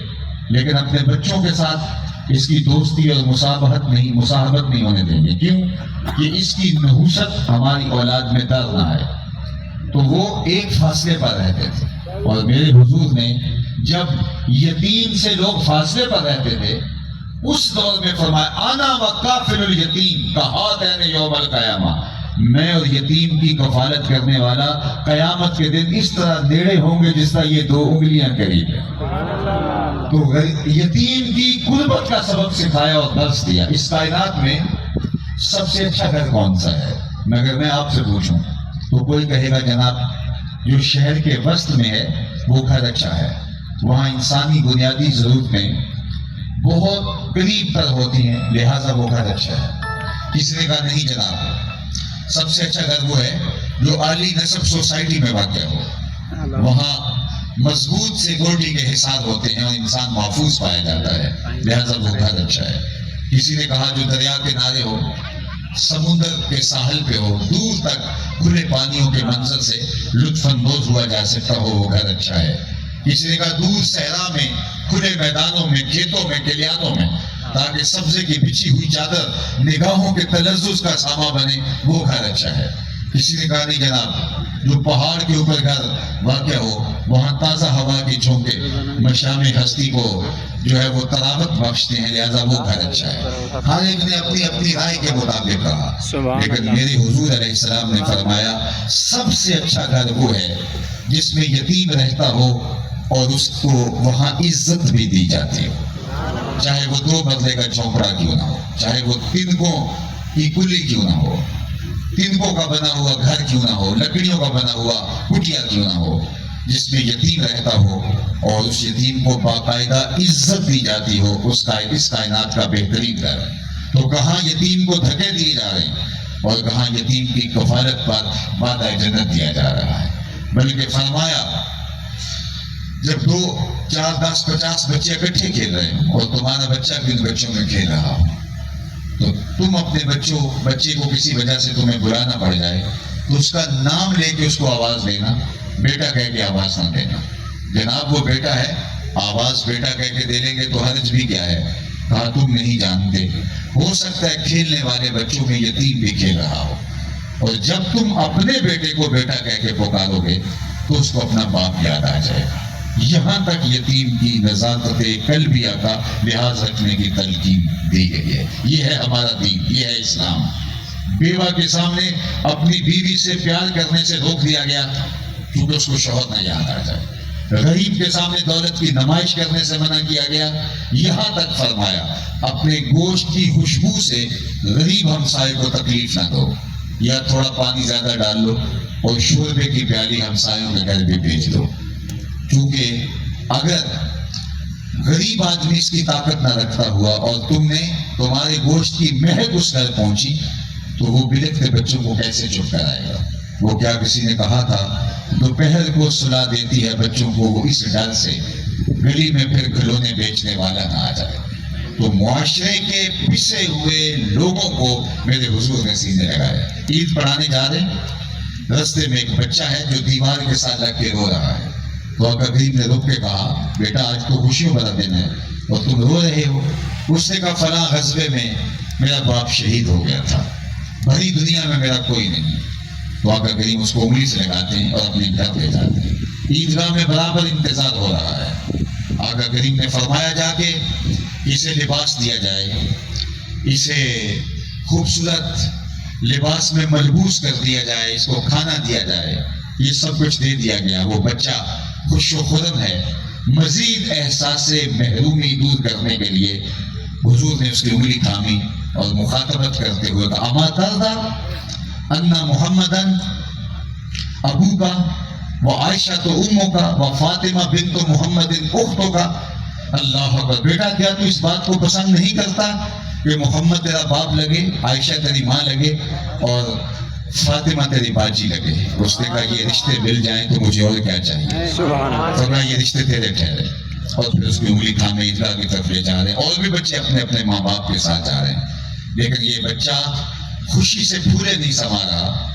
لیکن اپنے بچوں کے ساتھ اس کی دوستی اور مصاحبت نہیں ہونے دیں گے، کیوں کہ اس کی نحوست ہماری اولاد میں در نہ آئے۔ تو وہ ایک فاصلے پر رہتے تھے، اور میرے حضور نے جب یتیم سے لوگ فاصلے پر رہتے تھے اس دور میں فرمایا انا وکافل الیتیم کہاتین یوم القیامہ، میں اور یتیم کی کفالت کرنے والا قیامت کے دن اس طرح نیڑے ہوں گے جس طرح یہ 2 انگلیاں قریب ہیں۔ تو یتیم کی قربت کا سبق سکھایا اور درس دیا۔ اس کائنات میں سب سے اچھا گھر کون سا ہے؟ مگر میں آپ سے پوچھوں تو کوئی کہے گا جناب جو شہر کے وسط میں ہے وہ گھر اچھا ہے، وہاں انسانی بنیادی ضرورتیں بہت قریب تر ہوتی ہیں لہٰذا وہ گھر اچھا ہے۔ کسی نے کہا نہیں جناب، سب سے اچھا گھر وہ ہے جو اعلی نسب سوسائٹی میں واقع ہو، وہاں مضبوط سیکورٹی کے حصار ہوتے ہیں اور انسان محفوظ پایا جاتا ہے لہٰذا وہ گھر اچھا ہے۔ کسی نے کہا جو دریا کے کنارے ہو، سمندر کے ساحل پہ ہو، دور تک کھلے پانیوں کے منظر سے لطف اندوز ہوا جا سکتا ہو، وہ گھر اچھا ہے۔ کسی نے کہا دور صحرا میں، کھلے میدانوں میں، کھیتوں میں، کلیانوں میں، تاکہ سبزے کی بچھی ہوئی چادر نگاہوں کے تلذذ کا ساما بنے، وہ گھر اچھا ہے۔ کسی نے کہا نہیں جناب جو پہاڑ کے اوپر گھر واقع ہو، وہاں تازہ ہوا کی جھونکے مشام ہستی کو جو ہے وہ طراوت بخشتے ہیں لہذا وہ گھر اچھا ہے۔ ہر ایک نے اپنی اپنی رائے کے مطابق کہا، لیکن میرے حضور علیہ السلام نے فرمایا سب سے اچھا گھر وہ ہے جس میں یتیم رہتا ہو اور اس کو وہاں عزت بھی دی جاتی ہو، چاہے وہ 2 مرلے کا جھونپڑا کیوں نہ ہو، چاہے وہ تنکوں کی کلی کیوں نہ ہو، تنکوں کا بنا ہوا گھر کیوں نہ ہو، لکڑیوں کا بنا ہوا کٹیا کیوں نہ ہو، جس میں یتیم رہتا ہو اور اس یتیم کو باقاعدہ عزت دی جاتی ہو، اس کائنات کا بہترین گھر ہے۔ تو کہاں یتیم کو دھکے دیے جا رہے ہیں اور کہاں یتیم کی کفالت پر وعدہ جنت دیا جا رہا ہے، بلکہ فرمایا جب 2 4 10 50 بچے اکٹھے کھیل رہے ہیں اور تمہارا بچہ بھی ان بچوں میں کھیل رہا ہو تو تم اپنے بچے کو کسی وجہ سے تمہیں بلانا پڑ جائے تو اس کا نام لے کے اس کو آواز دینا، بیٹا کہہ کے آواز نہ دینا۔ جناب وہ بیٹا ہے، آواز بیٹا کہہ کے دے لیں گے تو حرج بھی کیا ہے؟ کہا تم نہیں جانتے، ہو سکتا ہے کھیلنے والے بچوں میں یتیم بھی کھیل رہا ہو، اور جب تم اپنے بیٹے کو بیٹا کہہ کے پکارو گے تو اس کو اپنا باپ یاد آ جائے گا۔ یہاں تک یتیم کی نزاکت قلبیہ کا لحاظ رکھنے کی تلقین دی گئی ہے۔ یہ ہے ہمارا دین، یہ ہے اسلام۔ بیوہ کے سامنے اپنی بیوی سے پیار کرنے سے روک دیا گیا کیونکہ اس کو شوہر نہ یاد آ جائے۔ غریب کے سامنے دولت کی نمائش کرنے سے منع کیا گیا، یہاں تک فرمایا اپنے گوشت کی خوشبو سے غریب ہمسائے کو تکلیف نہ دو، یا تھوڑا پانی زیادہ ڈال لو اور شوربے کی پیالی ہمسایوں کے گھر بھی بھیج دو، کیونکہ اگر غریب آدمی اس کی طاقت نہ رکھتا ہوا اور تم نے تمہارے گوشت کی مہک اس گھر پہنچی تو وہ بلکتے بچوں کو کیسے چپ کرائے گا؟ وہ کیا کسی نے کہا تھا دوپہر کو سلا دیتی ہے بچوں کو وہ اس ڈر سے گلی میں پھر کھلونے بیچنے والا نہ آ جائے۔ تو معاشرے کے پسے ہوئے لوگوں کو میرے حضور نے سینے لگایا۔ عید پڑھانے جا رہے ہیں، رستے میں ایک بچہ ہے جو دیوار کے ساتھ لگ کے رو رہا ہے، تو آقا کریم نے رک کے کہا بیٹا آج تو خوشیوں بھرا دن ہے اور تم رو رہے ہو۔ اس نے کہا فلاں غزوے میں میرا باپ شہید ہو گیا تھا، بھری دنیا میں میرا کوئی نہیں۔ تو آقا کریم اس کو انگلی سے لگاتے ہیں اور اپنے گھر لے جاتے ہیں۔ عیدگاہ میں برابر انتظار ہو رہا ہے۔ آقا کریم نے فرمایا جا کے اسے لباس دیا جائے، اسے خوبصورت لباس میں ملبوس کر دیا جائے، اس کو کھانا دیا جائے، یہ سب کچھ دے دیا گیا۔ وہ بچہ خوش و خرم ہے۔ مزید احساس محرومی دور کرنے کے لیے حضور نے اس کی انگلی تھامی اور مخاطبت کرتے ہوئے کہا اما ترضی ان محمدن ابو کا و عائشہ تو امو کا و فاطمہ بنت محمد اختوں کا۔ اللہ اکبر، بیٹا کیا تو اس بات کو پسند نہیں کرتا کہ محمد تیرا باپ لگے، عائشہ تیری ماں لگے اور فاطمہ تیری باجی لگے. اس نے کہا یہ رشتے مل جائیں تو مجھے اور کیا چاہیے. فرمایا یہ رشتے تیرے ٹھہرے. اور پھر اس کی انگلی تھامے عیدگاہ کی طرف لے جا رہے ہیں. اور بھی بچے اپنے اپنے ماں باپ کے ساتھ جا رہے ہیں، لیکن یہ بچہ خوشی سے پھولے نہیں سما رہا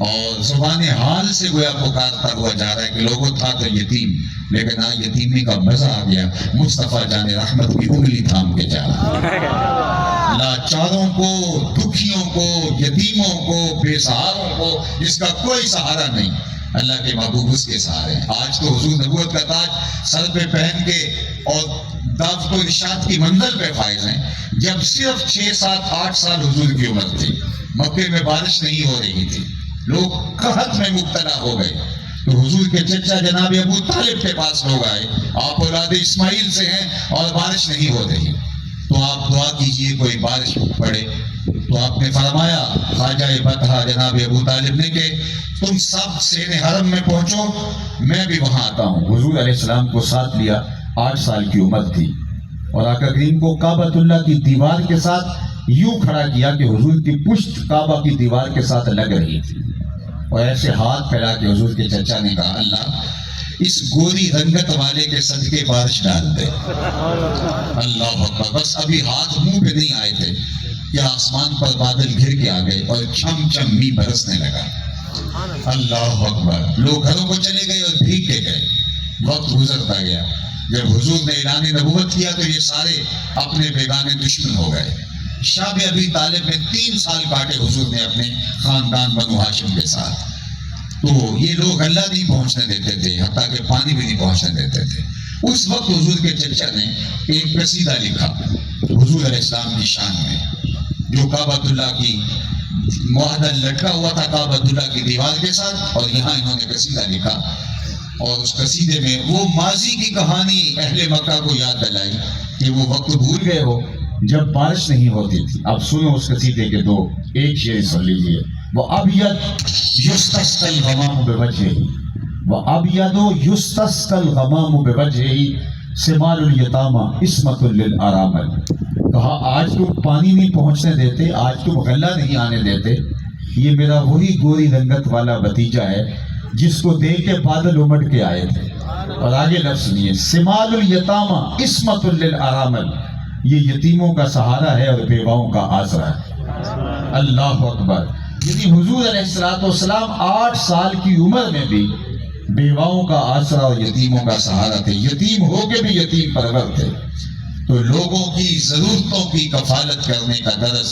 اور زبان حال سے گویا پکارتا ہوا جا رہا ہے کہ لوگوں تھا تو یتیم، لیکن آج یتیمی کا مزہ آ گیا. مصطفیٰ جان رحمت کی انگلی تھام کے جا رہا ہے. لاچاروں کو، دکھیوں کو، یتیموں کو، بے سہاروں کو، جس کا کوئی سہارا نہیں، اللہ کے محبوب اس کے سہارے ہیں. آج تو حضور نبوت کا تاج سر پہ پہن کے اور دعوت و ارشاد کی منزل پہ فائز ہیں. جب صرف 6 7 8 سال حضور کی عمر تھی، مکے میں بارش نہیں ہو رہی تھی، لوگ قحط میں مبتلا ہو گئے، تو حضور کے چچا جناب ابو طالب کے پاس لوگ آئے، آپ اولاد اسماعیل سے ہیں اور بارش نہیں ہو رہی، تو آپ دعا کیجئے کوئی بارش پڑے. تو آپ نے فرمایا خواجہ بطحہ جناب ابو طالب نے کہ تم سب سین حرم میں پہنچو، میں بھی وہاں آتا ہوں. حضور علیہ السلام کو ساتھ لیا. 8 سال کی عمر تھی اور آقا کریم کو کعبۃ اللہ کی دیوار کے ساتھ یوں کھڑا کیا کہ حضور کی پشت کعبہ کی دیوار کے ساتھ لگ رہی تھی، اور ایسے ہاتھ پھیلا کے حضور کے چچا نے کہا اللہ اس گوری رنگت والے کے صدقے بارش ڈال دے. اللہ اکبر. بس ابھی ہاتھ منہ پہ نہیں آئے تھے کہ آسمان پر بادل گھر کے آ گئے اور چھم چھم می برسنے لگا. اللہ اکبر. لوگ گھروں کو چلے گئے اور بھیگ کے گئے. وقت گزرتا گیا. جب حضور نے اعلان نبوت کیا تو یہ سارے اپنے بیگانے دشمن ہو گئے. شاب ابی طالب میں 3 سال کاٹے حضور نے اپنے خاندان بنو ہاشم کے ساتھ. تو یہ لوگ اللہ نہیں پہنچنے دیتے تھے، حتیٰ کہ پانی بھی نہیں پہنچنے دیتے تھے. اس وقت حضور کے چچا نے ایک قصیدہ لکھا حضور علیہ السلام کی شان میں، جو کعبۃ اللہ کی معاہدہ لٹکا ہوا تھا کعبۃ اللہ کی دیوار کے ساتھ، اور یہاں انہوں نے قصیدہ لکھا. اور اس قصیدے میں وہ ماضی کی کہانی اہل مکہ کو یاد دلائی کہ وہ وقت بھول گئے ہو جب بارش نہیں ہوتی تھی. اب سنو اس قصیدے کے 2 ایک شعر سن لیجئے. وَأَبْيَضْ يُسْتَسْقَى الْغَمَامُ بِوَجْهِهِ وَأَبْيَضُ يُسْتَسْقَى الْغَمَامُ بِوَجْهِهِ سِمَالُ الْيَتَامَى عِصْمَةٌ لِلْأَرَامِلِ. کہا آج تم پانی نہیں پہنچنے دیتے، آج تم غلہ نہیں آنے دیتے، یہ میرا وہی گوری رنگت والا بھتیجا ہے جس کو دیکھ کے بادل امڑ کے آئے تھے. اور آگے لفظ سنیے سِمَالُ الْيَتَامَى عِصْمَةٌ لِلْأَرَامِلِ، یہ یتیموں کا سہارا ہے اور بیواؤں کا آسرا ہے. اللہ اکبر. یعنی حضور علیہ السلام 8 سال کی عمر میں بھی بیواؤں کا آسرا اور یتیموں کا سہارا تھے. یتیم ہو کے بھی یتیم پرور تھے. تو لوگوں کی ضرورتوں کی کفالت کرنے کا درس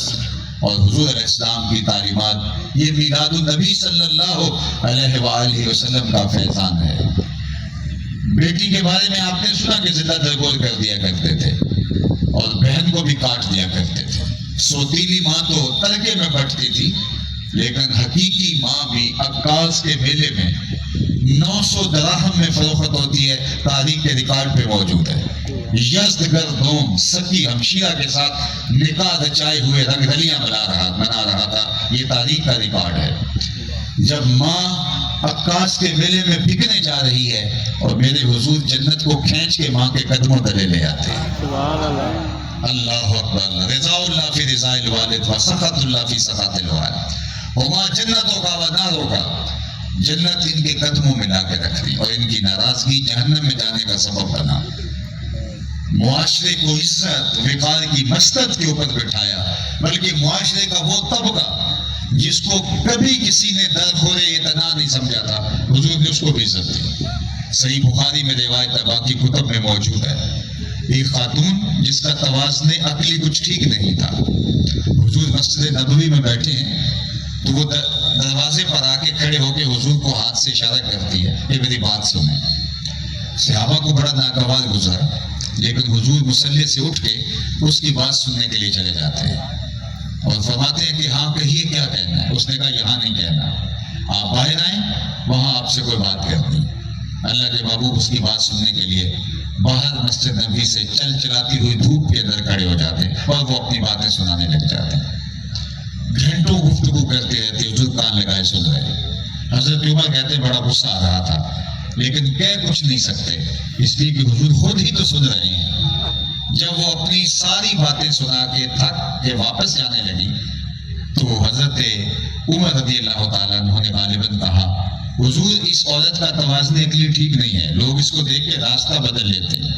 اور حضور علیہ السلام کی تعلیمات، یہ میلاد النبی صلی اللہ علیہ وآلہ وسلم کا فیضان ہے. بیٹی کے بارے میں آپ نے سنا کہ زندہ درگور کر دیا کرتے تھے اور بہن کو بھی کاٹ دیا کرتے تھے. سوتیلی ماں تو ترکے میں بٹتی تھی، لیکن حقیقی ماں بھی عکاس کے میلے میں 900 دراہم میں فروخت ہوتی ہے. تاریخ کے ریکارڈ پہ موجود ہے. یزدگر دوم سکی ہمشیرہ کے ساتھ نکاح رچائے ہوئے رنگ رلیاں منا رہا تھا. یہ تاریخ کا ریکارڈ ہے. جب ماں عکاس کے میلے میں بکنے جا رہی ہے اور میرے حضور جنت کو کھینچ کے ماں کے قدموں تلے لے آتے ہیں. اللہ اکبر. رضا اللہ فی رضا الوالد و سخط اللہ فی سخط الوالد. وما جنتوں کا و ناروں کا، جنت ان کے قدموں میں لا کے رکھ دی اور ان کی ناراضگی جہنم میں جانے کا سبب بنا. معاشرے کو عزت وقار کی مسند کے اوپر بٹھایا، بلکہ معاشرے کا وہ طبقہ جس کو کبھی کسی نے درخورِ اعتنا نہیں سمجھا تھا، حضور نے اس کو بھی عزت دی. صحیح بخاری میں روایت ہے، باقی کتب میں موجود ہے. ایک خاتون جس کا توازن عقلی کچھ ٹھیک نہیں تھا، حضور مسجد نبوی میں بیٹھے ہیں تو وہ دروازے پر آ کے کھڑے ہو کے حضور کو ہاتھ سے اشارہ کرتی ہے کہ میری بات سنیں. صحابہ کو بڑا ناگوار گزرا، لیکن حضور مصلی سے اٹھ کے اس کی بات سننے کے لیے چلے جاتے ہیں اور فرماتے ہیں کہ ہاں کہیے کیا کہنا ہے. اس نے کہا یہاں نہیں کہنا، آپ باہر آئیں، وہاں آپ سے کوئی بات کرنی. اللہ کے محبوب اس کی بات سننے کے لیے باہر مسجد نبوی سے چل چلاتی ہوئی دھوپ کے اندر کھڑے ہو جاتے ہیں اور وہ اپنی باتیں سنانے لگ جاتے ہیں. گھنٹوں گفتگو کرتے رہتے، حضور کان لگائے سن رہے. حضرت عمر کہتے ہیں بڑا غصہ آ رہا تھا، لیکن کہہ کچھ نہیں سکتے اس لیے کہ حضور خود ہی تو سن رہے ہیں. جب وہ اپنی ساری باتیں سنا کے تھک کے واپس جانے لگی تو حضرت عمر رضی اللہ تعالیٰ عنہ نے غالباً کہا حضور اس عورت کا توازن عقلی ٹھیک نہیں ہے، لوگ اس کو دیکھ کے راستہ بدل لیتے ہیں،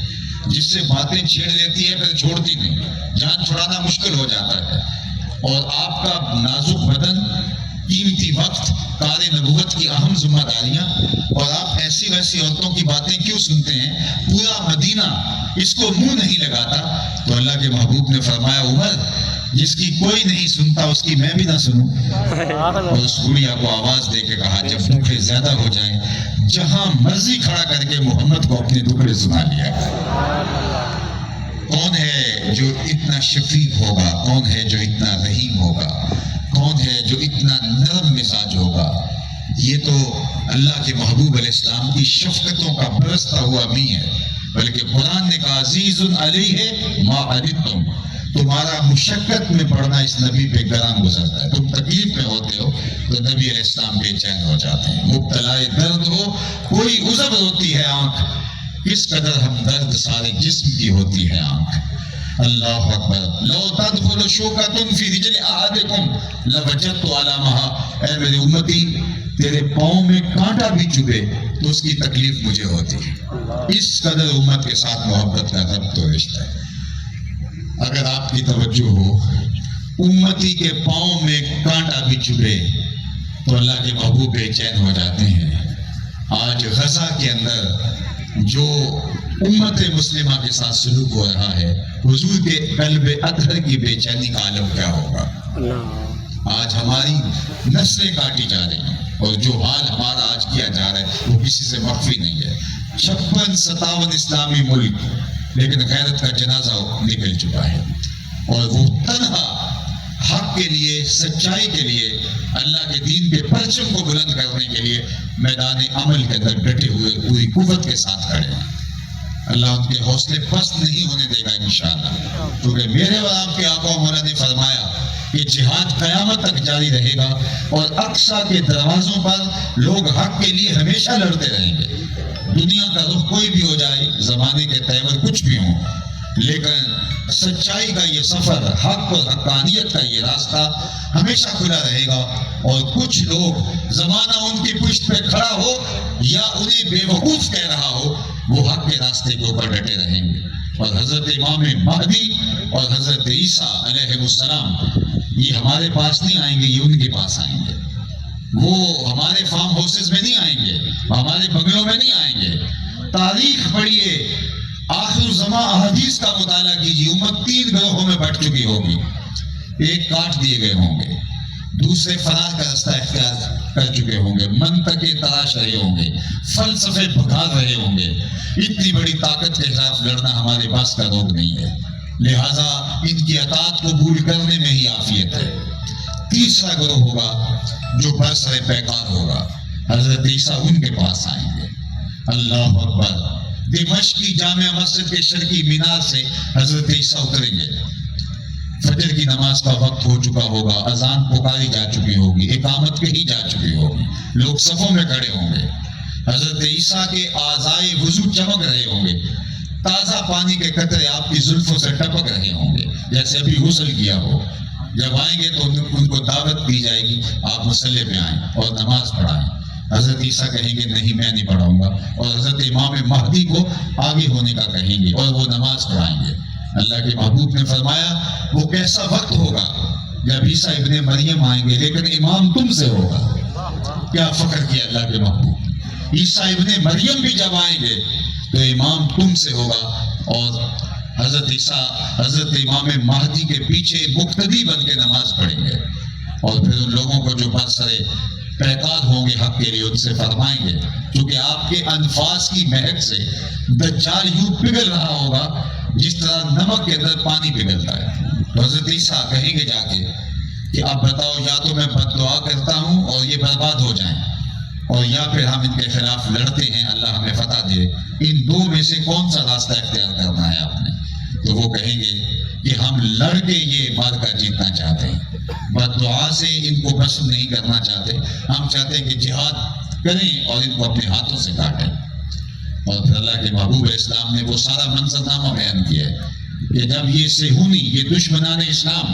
جس سے باتیں چھیڑ لیتی ہے پھر چھوڑتی نہیں، جان چھڑانا مشکل ہو جاتا ہے، اور آپ کا نازک بدن، قیمتی وقت، کار نبوت کی اہم ذمہ داریاں، اور آپ ایسی ویسی عورتوں کی باتیں کیوں سنتے ہیں؟ پورا مدینہ اس کو منہ نہیں لگاتا۔ تو اللہ کے محبوب نے فرمایا عمر جس کی کوئی نہیں سنتا اس کی میں بھی نہ سنوں۔ اور اس گڑیا کو آواز دے کے کہا جب دکھڑے زیادہ ہو جائیں جہاں مرضی کھڑا کر کے محمد کو اپنے دکھڑے سنا لیا۔ کون ہے جو اتنا شفیق ہوگا؟ کون ہے جو اتنا رحیم ہوگا؟ کون ہے جو اتنا نرم مزاج ہوگا؟ یہ تو اللہ کے محبوب علیہ السلام کی شفقتوں کا برستا ہوا می ہے، بلکہ قرآن نے کہا عزیز علیہ ما عنتم، تمہارا مشقت میں پڑھنا اس نبی پہ گراں گزرتا ہے، تم تکلیف میں ہوتے ہو تو نبی علیہ السلام بے چین ہو جاتے ہیں۔ مبتلا درد ہو، کوئی عذر ہوتی ہے آنکھ، کس قدر ہمدرد سارے جسم کی ہوتی ہے آنکھ۔ اللہ اکبر۔ لو تدخل شوکۃ فی رجل احدکم لوجدت علامها، اے میرے امتی تیرے پاؤں میں کانٹا بھی چبھے تو اس کی تکلیف مجھے ہوتی ہے۔ اس قدر امت کے ساتھ محبت کا ربط و رشتہ ہے۔ اگر آپ کی توجہ ہو، امتی کے پاؤں میں کانٹا بھی چبھے تو اللہ کے محبوب بے چین ہو جاتے ہیں۔ آج غزہ کے اندر جو امت مسلمہ کے ساتھ سلوک ہو رہا ہے، حضور کے قلب اطہر کی بے چینی کا عالم کیا ہوگا؟ آج ہماری نسلیں کاٹی جا رہی ہیں، اور جو حال ہمارا آج کیا جا رہا ہے وہ کسی سے مخفی نہیں ہے۔ 56-57 اسلامی ملک، لیکن غیرت کا جنازہ نکل چکا ہے، اور وہ تنہا حق کے لیے، سچائی کے لیے، اللہ کے دین کے پرچم کو بلند کرنے کے لیے میدان عمل کے اندر ڈٹے ہوئے پوری قوت کے ساتھ کھڑے ہیں۔ اللہ ان کے حوصلے پست نہیں ہونے دے گا انشاءاللہ، کیونکہ میرے اور آپ کے آقا و مولا نے فرمایا کہ جہاد قیامت تک جاری رہے گا، اور اقصی کے دروازوں پر لوگ حق کے لیے ہمیشہ لڑتے رہیں گے۔ دنیا کا رخ کوئی بھی ہو جائے، زمانے کے تیور کچھ بھی ہوں، لیکن سچائی کا یہ سفر، حق اور حقانیت کا یہ راستہ ہمیشہ کھلا رہے گا، اور کچھ لوگ زمانہ ان کی پشت پہ کھڑا ہو یا انہیں بے وقوف کہہ رہا ہو، وہ حق کے راستے کے اوپر ڈٹے رہیں گے۔ اور حضرت امام مہدی اور حضرت عیسیٰ علیہ السلام یہ ہمارے پاس نہیں آئیں گے، یہ ان کے پاس آئیں گے۔ وہ ہمارے فارم ہاؤسز میں نہیں آئیں گے، ہمارے بنگلوں میں نہیں آئیں گے۔ تاریخ پڑھیے، آخر زمان احادیث کا مطالعہ کیجیے، امت 3 گروہوں میں بٹ چکی ہوگی۔ ایک کاٹ دیے گئے ہوں گے، دوسرے فرار کا راستہ اختیار کر چکے ہوں گے، منطقے تلاش رہے ہوں گے، فلسفے بھگا رہے ہوں گے۔ اتنی بڑی طاقت کے خلاف لڑنا ہمارے پاس کا روگ نہیں ہے، لہٰذا ان کی اطاعت قبول کرنے میں ہی عافیت ہے۔ تیسرا گروہ ہوگا جو برسر پیکار ہوگا، حضرت عیسیٰ ان کے پاس آئیں گے۔ اللہ اکبر۔ دمشق کی جامع مسجد کے شرقی مینار سے حضرت عیسیٰ اتریں گے، فجر کی نماز کا وقت ہو چکا ہوگا، اذان پکاری جا چکی ہوگی، اقامت کہی جا چکی ہوگی، لوگ صفوں میں کھڑے ہوں گے۔ حضرت عیسیٰ کے اعضائے وضو چمک رہے ہوں گے، تازہ پانی کے قطرے آپ کی زلفوں سے ٹپک رہے ہوں گے جیسے ابھی غسل کیا ہو۔ جب آئیں گے تو ان کو دعوت دی جائے گی، آپ مصلی پہ آئیں اور نماز پڑھائیں۔ حضرت عیسیٰ کہیں گے نہیں میں نہیں پڑھاؤں گا، اور حضرت امام مہدی کو آگے ہونے کا کہیں گے اور وہ نماز پڑھائیں گے۔ اللہ کے محبوب نے فرمایا وہ کیسا وقت ہوگا جب عیسیٰ ابن مریم آئیں گے لیکن امام تم سے ہوگا۔ کیا فخر کیا اللہ کے محبوب۔ عیسیٰ ابن مریم بھی جب آئیں گے تو امام تم سے ہوگا، اور حضرت عیسیٰ حضرت امام مہدی کے پیچھے مقتدی بن کے نماز پڑھیں گے، اور پھر ان لوگوں کو جو برسرے پیکار ہوں گے حق کے لیے ان سے فرمائیں گے، کیونکہ آپ کے انفاس کی مہک سے دجال یوں پگھل رہا ہوگا جس طرح نمک کے اندر پانی پگھلتا ہے۔ تو حضرت عیسیٰ کہیں گے جا کے کہ اب بتاؤ، یا تو میں بد دعا کرتا ہوں اور یہ برباد ہو جائیں، اور یا پھر ہم ان کے خلاف لڑتے ہیں، اللہ ہمیں فتح دے، ان دو میں سے کون سا راستہ اختیار کرنا ہے آپ نے؟ تو وہ کہیں گے کہ ہم لڑ کے یہ معرکہ جیتنا چاہتے ہیں، بد دعا سے ان کو قسم نہیں کرنا چاہتے، ہم چاہتے ہیں کہ جہاد کریں اور ان کو اپنے ہاتھوں سے کاٹیں۔ اور پھر اللہ کے محبوب اسلام نے وہ سارا منظرنامہ بیان کیا ہے کہ جب یہ صہیونی، یہ دشمنان اسلام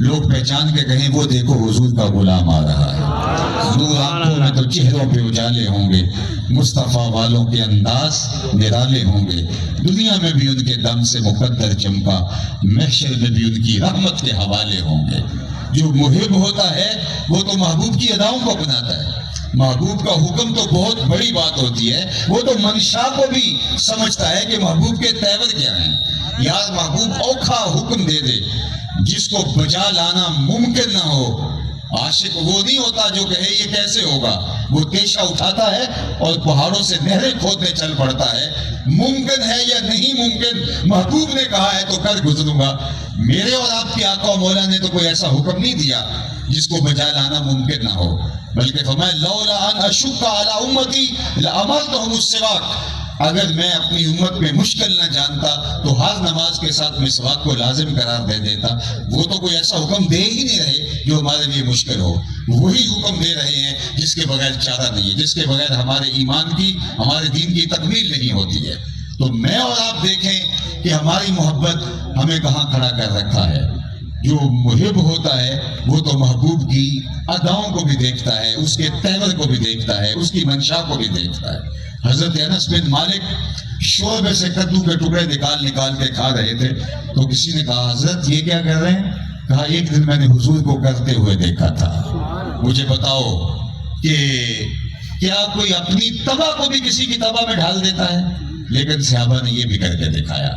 لوگ پہچان کے کہیں وہ دیکھو حضور کا غلام آ رہا ہے. نور آنکھوں میں تو چہروں پہ اجالے ہوں گے, مصطفیٰ والوں کے انداز نرالے ہوں گے. دنیا میں بھی ان کے دم سے مقدر چمکا, محشر میں بھی ان کی رحمت کے حوالے ہوں گے. جو محب ہوتا ہے وہ تو محبوب کی اداؤں کو اپناتا ہے. محبوب کا حکم تو بہت بڑی بات ہوتی ہے, وہ تو منشا کو بھی سمجھتا ہے کہ محبوب کے تیور کیا ہیں. یار محبوب اوکھا حکم دے دے جس کو بجا لانا ممکن نہ ہو. عاشق وہ نہیں ہوتا جو کہے یہ کیسے ہوگا, وہ تیشہ اٹھاتا ہے اور پہاڑوں سے نہریں کھودنے چل پڑتا ہے. ممکن ہے یا نہیں ممکن, محبوب نے کہا ہے تو کر گزروں گا. میرے اور آپ کے آقا و مولا نے تو کوئی ایسا حکم نہیں دیا جس کو بجا لانا ممکن نہ ہو, بلکہ فرمایا لولا ان اشق علی امتی لامرتهم السواک. اگر میں اپنی امت میں مشکل نہ جانتا تو ہر نماز کے ساتھ مسواک کو لازم قرار دے دیتا. وہ تو کوئی ایسا حکم دے ہی نہیں رہے جو ہمارے لیے مشکل ہو. وہی حکم دے رہے ہیں جس کے بغیر چارہ نہیں ہے, جس کے بغیر ہمارے ایمان کی, ہمارے دین کی تکمیل نہیں ہوتی ہے. تو میں اور آپ دیکھیں کہ ہماری محبت ہمیں کہاں کھڑا کر رکھا ہے. جو محب ہوتا ہے وہ تو محبوب کی اداؤں کو بھی دیکھتا ہے, اس کے تیور کو بھی دیکھتا ہے, اس کی منشا کو بھی دیکھتا ہے. حضرت انس بن مالک شوربے سے کدو کے ٹکڑے نکال کے کھا رہے تھے تو کسی نے کہا حضرت یہ کیا کر رہے ہیں؟ کہا ایک دن میں نے حضور کو کرتے ہوئے دیکھا تھا. مجھے بتاؤ کہ کیا کوئی اپنی تباہ کو بھی کسی کی تباہ میں ڈھال دیتا ہے؟ لیکن صحابہ نے یہ بھی کر کے دکھایا,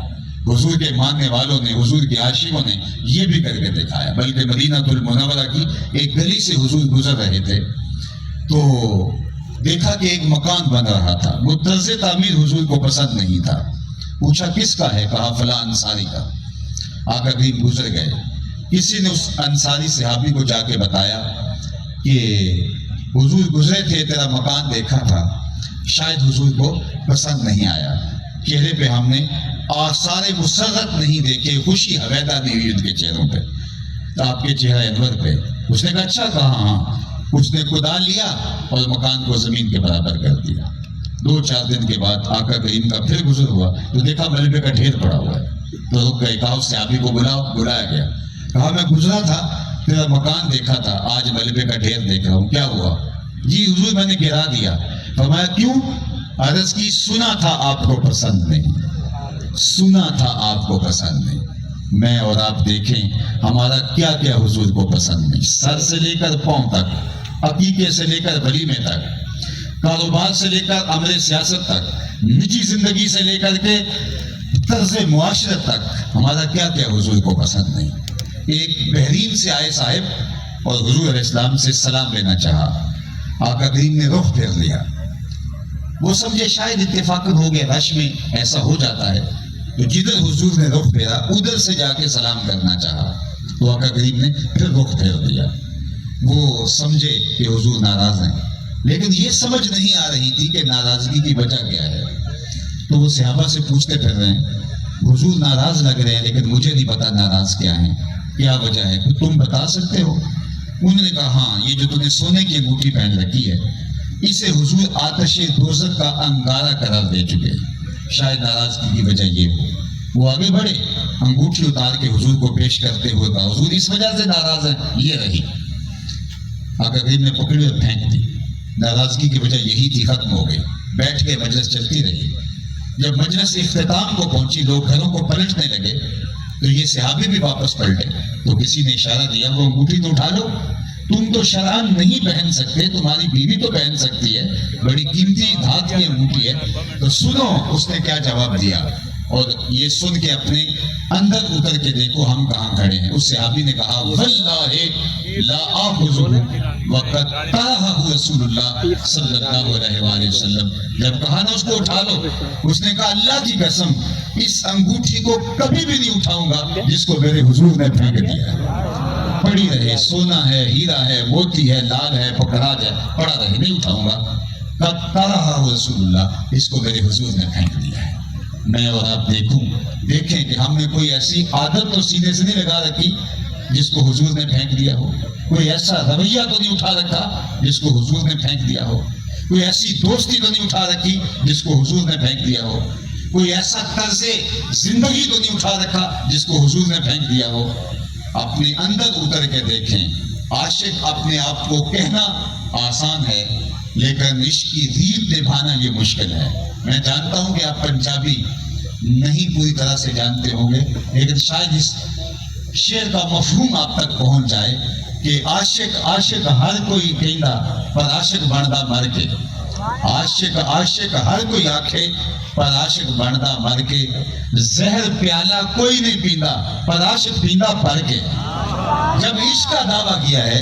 حضور کے ماننے والوں نے, حضور کے عاشقوں نے یہ بھی کر کے دکھایا. بلکہ مدینہ المنورہ کی ایک گلی سے حضور گزر رہے تھے تو دیکھا کہ ایک مکان بن رہا تھا. وہ طرز تعمیر حضور کو پسند نہیں تھا. پوچھا کس کا ہے؟ کہا فلاں انصاری کا. آقا کریم گزر گئے. کسی نے اس انصاری صحابی کو جا کے بتایا کہ حضور گزرے تھے, تیرا مکان دیکھا تھا, شاید حضور کو پسند نہیں آیا. چہرے پہ ہم نے آثار مسرت نہیں دیکھے, خوشی حویدہ نہیں ہوئی ان کے چہروں پہ. آپ کے چہرہ انور پہ. اس نے کہا اچھا کہا ہاں. اس نے کدال لیا اور مکان کو زمین کے برابر کر دیا. 2-4 دن کے بعد آقا کریم کا پھر گزر ہوا تو دیکھا ملبے کا ڈھیر پڑا ہوا ہے. تو رک گئے, کہا اس صحابی کو بلایا گیا. کہا میں گزرا تھا, تیرا مکان دیکھا تھا, آج ملبے کا ڈھیر دیکھ رہا ہوں, کیا ہوا؟ جی حضور میں نے گرا دیا. فرمایا کیوں؟ عرض کی سنا تھا آپ کو پسند نہیں, سنا تھا آپ کو پسند نہیں. میں اور آپ دیکھیں ہمارا کیا کیا حضور کو پسند نہیں. سر سے لے کر پاؤں تک, عقیقے سے لے کر ولیمے تک, کاروبار سے لے کر عمل سیاست تک, نجی زندگی سے لے کر کے طرز معاشرت تک, ہمارا کیا کیا حضور کو پسند نہیں. ایک بحرین سے آئے صاحب اور حضور علیہ السلام سے سلام لینا چاہا. آقا کریم نے رخ پھیر لیا. وہ سمجھے شاید اتفاقاً ہو گیا, رش میں ایسا ہو جاتا ہے. تو جدھر حضور نے رخ پھیرا ادھر سے جا کے سلام کرنا چاہا تو آقا کریم نے پھر رخ پھیر دیا. وہ سمجھے کہ حضور ناراض ہیں, لیکن یہ سمجھ نہیں آ رہی تھی کہ ناراضگی کی وجہ کیا ہے. تو وہ صحابہ سے پوچھتے پھر رہے ہیں, حضور ناراض لگ رہے ہیں لیکن مجھے نہیں پتا ناراض کیا ہیں, کیا وجہ ہے, تم بتا سکتے ہو؟ انہوں نے کہا ہاں, یہ جو تم نے سونے کی انگوٹھی پہن رکھی ہے اسے حضور آتش دوزخ کا انگارہ قرار دے چکے, شاید ناراضگی کی وجہ یہ ہو. وہ آگے بڑھے, انگوٹھی اتار کے حضور کو پیش کرتے ہوئے کہا حضور اس وجہ سے ناراض ہیں, یہ رہی. آقا کریم نے پکڑی اور پھینک دی. ناراضگی کی وجہ یہی تھی, ختم ہو گئی. بیٹھ کے مجلس چلتی رہی. جب مجلس اختتام کو پہنچی, لوگ گھروں کو پلٹنے لگے تو یہ صحابی بھی واپس پلٹے. تو کسی نے اشارہ دیا وہ انگوٹھی تو اٹھا لو, تم تو شران نہیں پہن سکتے, تمہاری بیوی تو پہن سکتی ہے, بڑی قیمتی دھات کی انگوٹھی ہے. تو سنو اس نے کیا جواب دیا, اور یہ سن کے اپنے اندر اتر کے دیکھو ہم کہاں کھڑے ہیں. اس صحابی نے کہا واللہ لا آخذہ وقد طرحہ رسول اللہ صلی اللہ علیہ وآلہ وسلم. جب کہا نا اس کو اٹھا لو, اس نے کہا اللہ کی قسم اس انگوٹھی کو کبھی بھی نہیں اٹھاؤں گا جس کو میرے حضور نے پھینک دیا ہے. پڑی رہے, سونا ہے, ہیرا ہے, موتی ہے, لال ہے, پکڑاج ہے, پڑا رہے, نہیں اٹھاؤں گا. قد طرحہ رسول اللہ, اس کو میرے حضور نے پھینک دیا ہے. میں اور آپ دیکھیں کہ ہم نے کوئی ایسی عادت تو سینے سے نہیں لگا رکھی جس کو حضور نے پھینک دیا ہو, کوئی ایسا رویہ تو نہیں اٹھا رکھا جس کو حضور نے پھینک دیا ہو, کوئی ایسی دوستی تو نہیں اٹھا رکھی جس کو حضور نے پھینک دیا ہو, کوئی ایسا طرز زندگی تو نہیں اٹھا رکھا جس کو حضور نے پھینک دیا ہو. اپنے اندر اتر کے دیکھیں۔ عاشق اپنے آپ کو کہنا آسان ہے، لیکن عشق کی ریت نبھانا یہ مشکل ہے۔ میں جانتا ہوں کہ آپ پنجابی نہیں پوری طرح سے جانتے ہوں گے، لیکن شاید اس شعر کا مفہوم آپ تک پہنچ جائے کہ عاشق ہر کوئی کہندا پر عاشق بندا مر کے، عاشق ہر کوئی آکھے پر عاشق بندا مر کے، زہر پیالہ کوئی نہیں پیندا پر عاشق پیندا پڑھ کے۔ جب عشق کا دعویٰ کیا ہے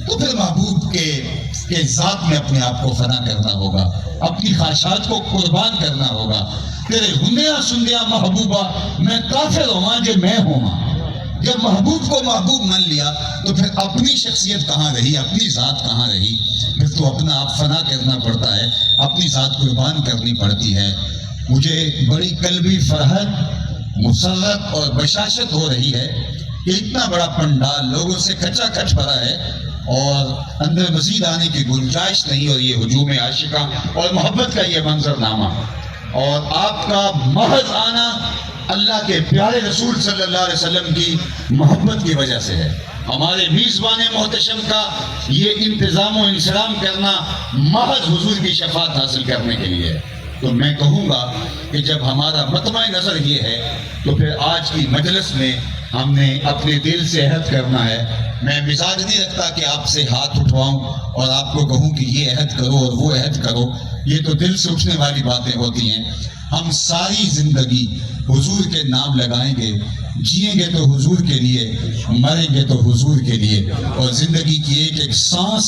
تو پھر محبوب کے ذات میں اپنے آپ کو فنا کرنا ہوگا، اپنی خواہشات کو قربان کرنا ہوگا۔ تیرے ہندیاں سندیاں محبوبہ میں کافر ہوا جو میں ہوا۔ جب محبوب کو محبوب مان لیا تو پھر اپنی شخصیت کہاں رہی، اپنی ذات کہاں رہی؟ پھر تو اپنا آپ فنا کرنا پڑتا ہے، اپنی ذات قربان کرنی پڑتی ہے۔ مجھے بڑی قلبی فرحت، مسرت اور بشاشت ہو رہی ہے کہ اتنا بڑا پنڈال لوگوں سے کچا کچ بھرا ہے اور اندر مزید آنے کی گنجائش نہیں، اور یہ ہجوم عاشقہ اور محبت کا یہ منظر نامہ اور آپ کا محض آنا اللہ کے پیارے رسول صلی اللہ علیہ وسلم کی محبت کی وجہ سے ہے۔ ہمارے میزبان محتشم کا یہ انتظام و انصرام کرنا محض حضور کی شفاعت حاصل کرنے کے لیے ہے۔ تو میں کہوں گا کہ جب ہمارا مطمع نظر یہ ہے تو پھر آج کی مجلس میں ہم نے اپنے دل سے عہد کرنا ہے۔ میں مزاج نہیں رکھتا کہ آپ سے ہاتھ اٹھواؤں اور آپ کو کہوں کہ یہ عہد کرو اور وہ عہد کرو، یہ تو دل سے اٹھنے والی باتیں ہوتی ہیں۔ ہم ساری زندگی حضور کے نام لگائیں گے، جئیں گے تو حضور کے لیے، مریں گے تو حضور کے لیے، اور زندگی کی ایک ایک سانس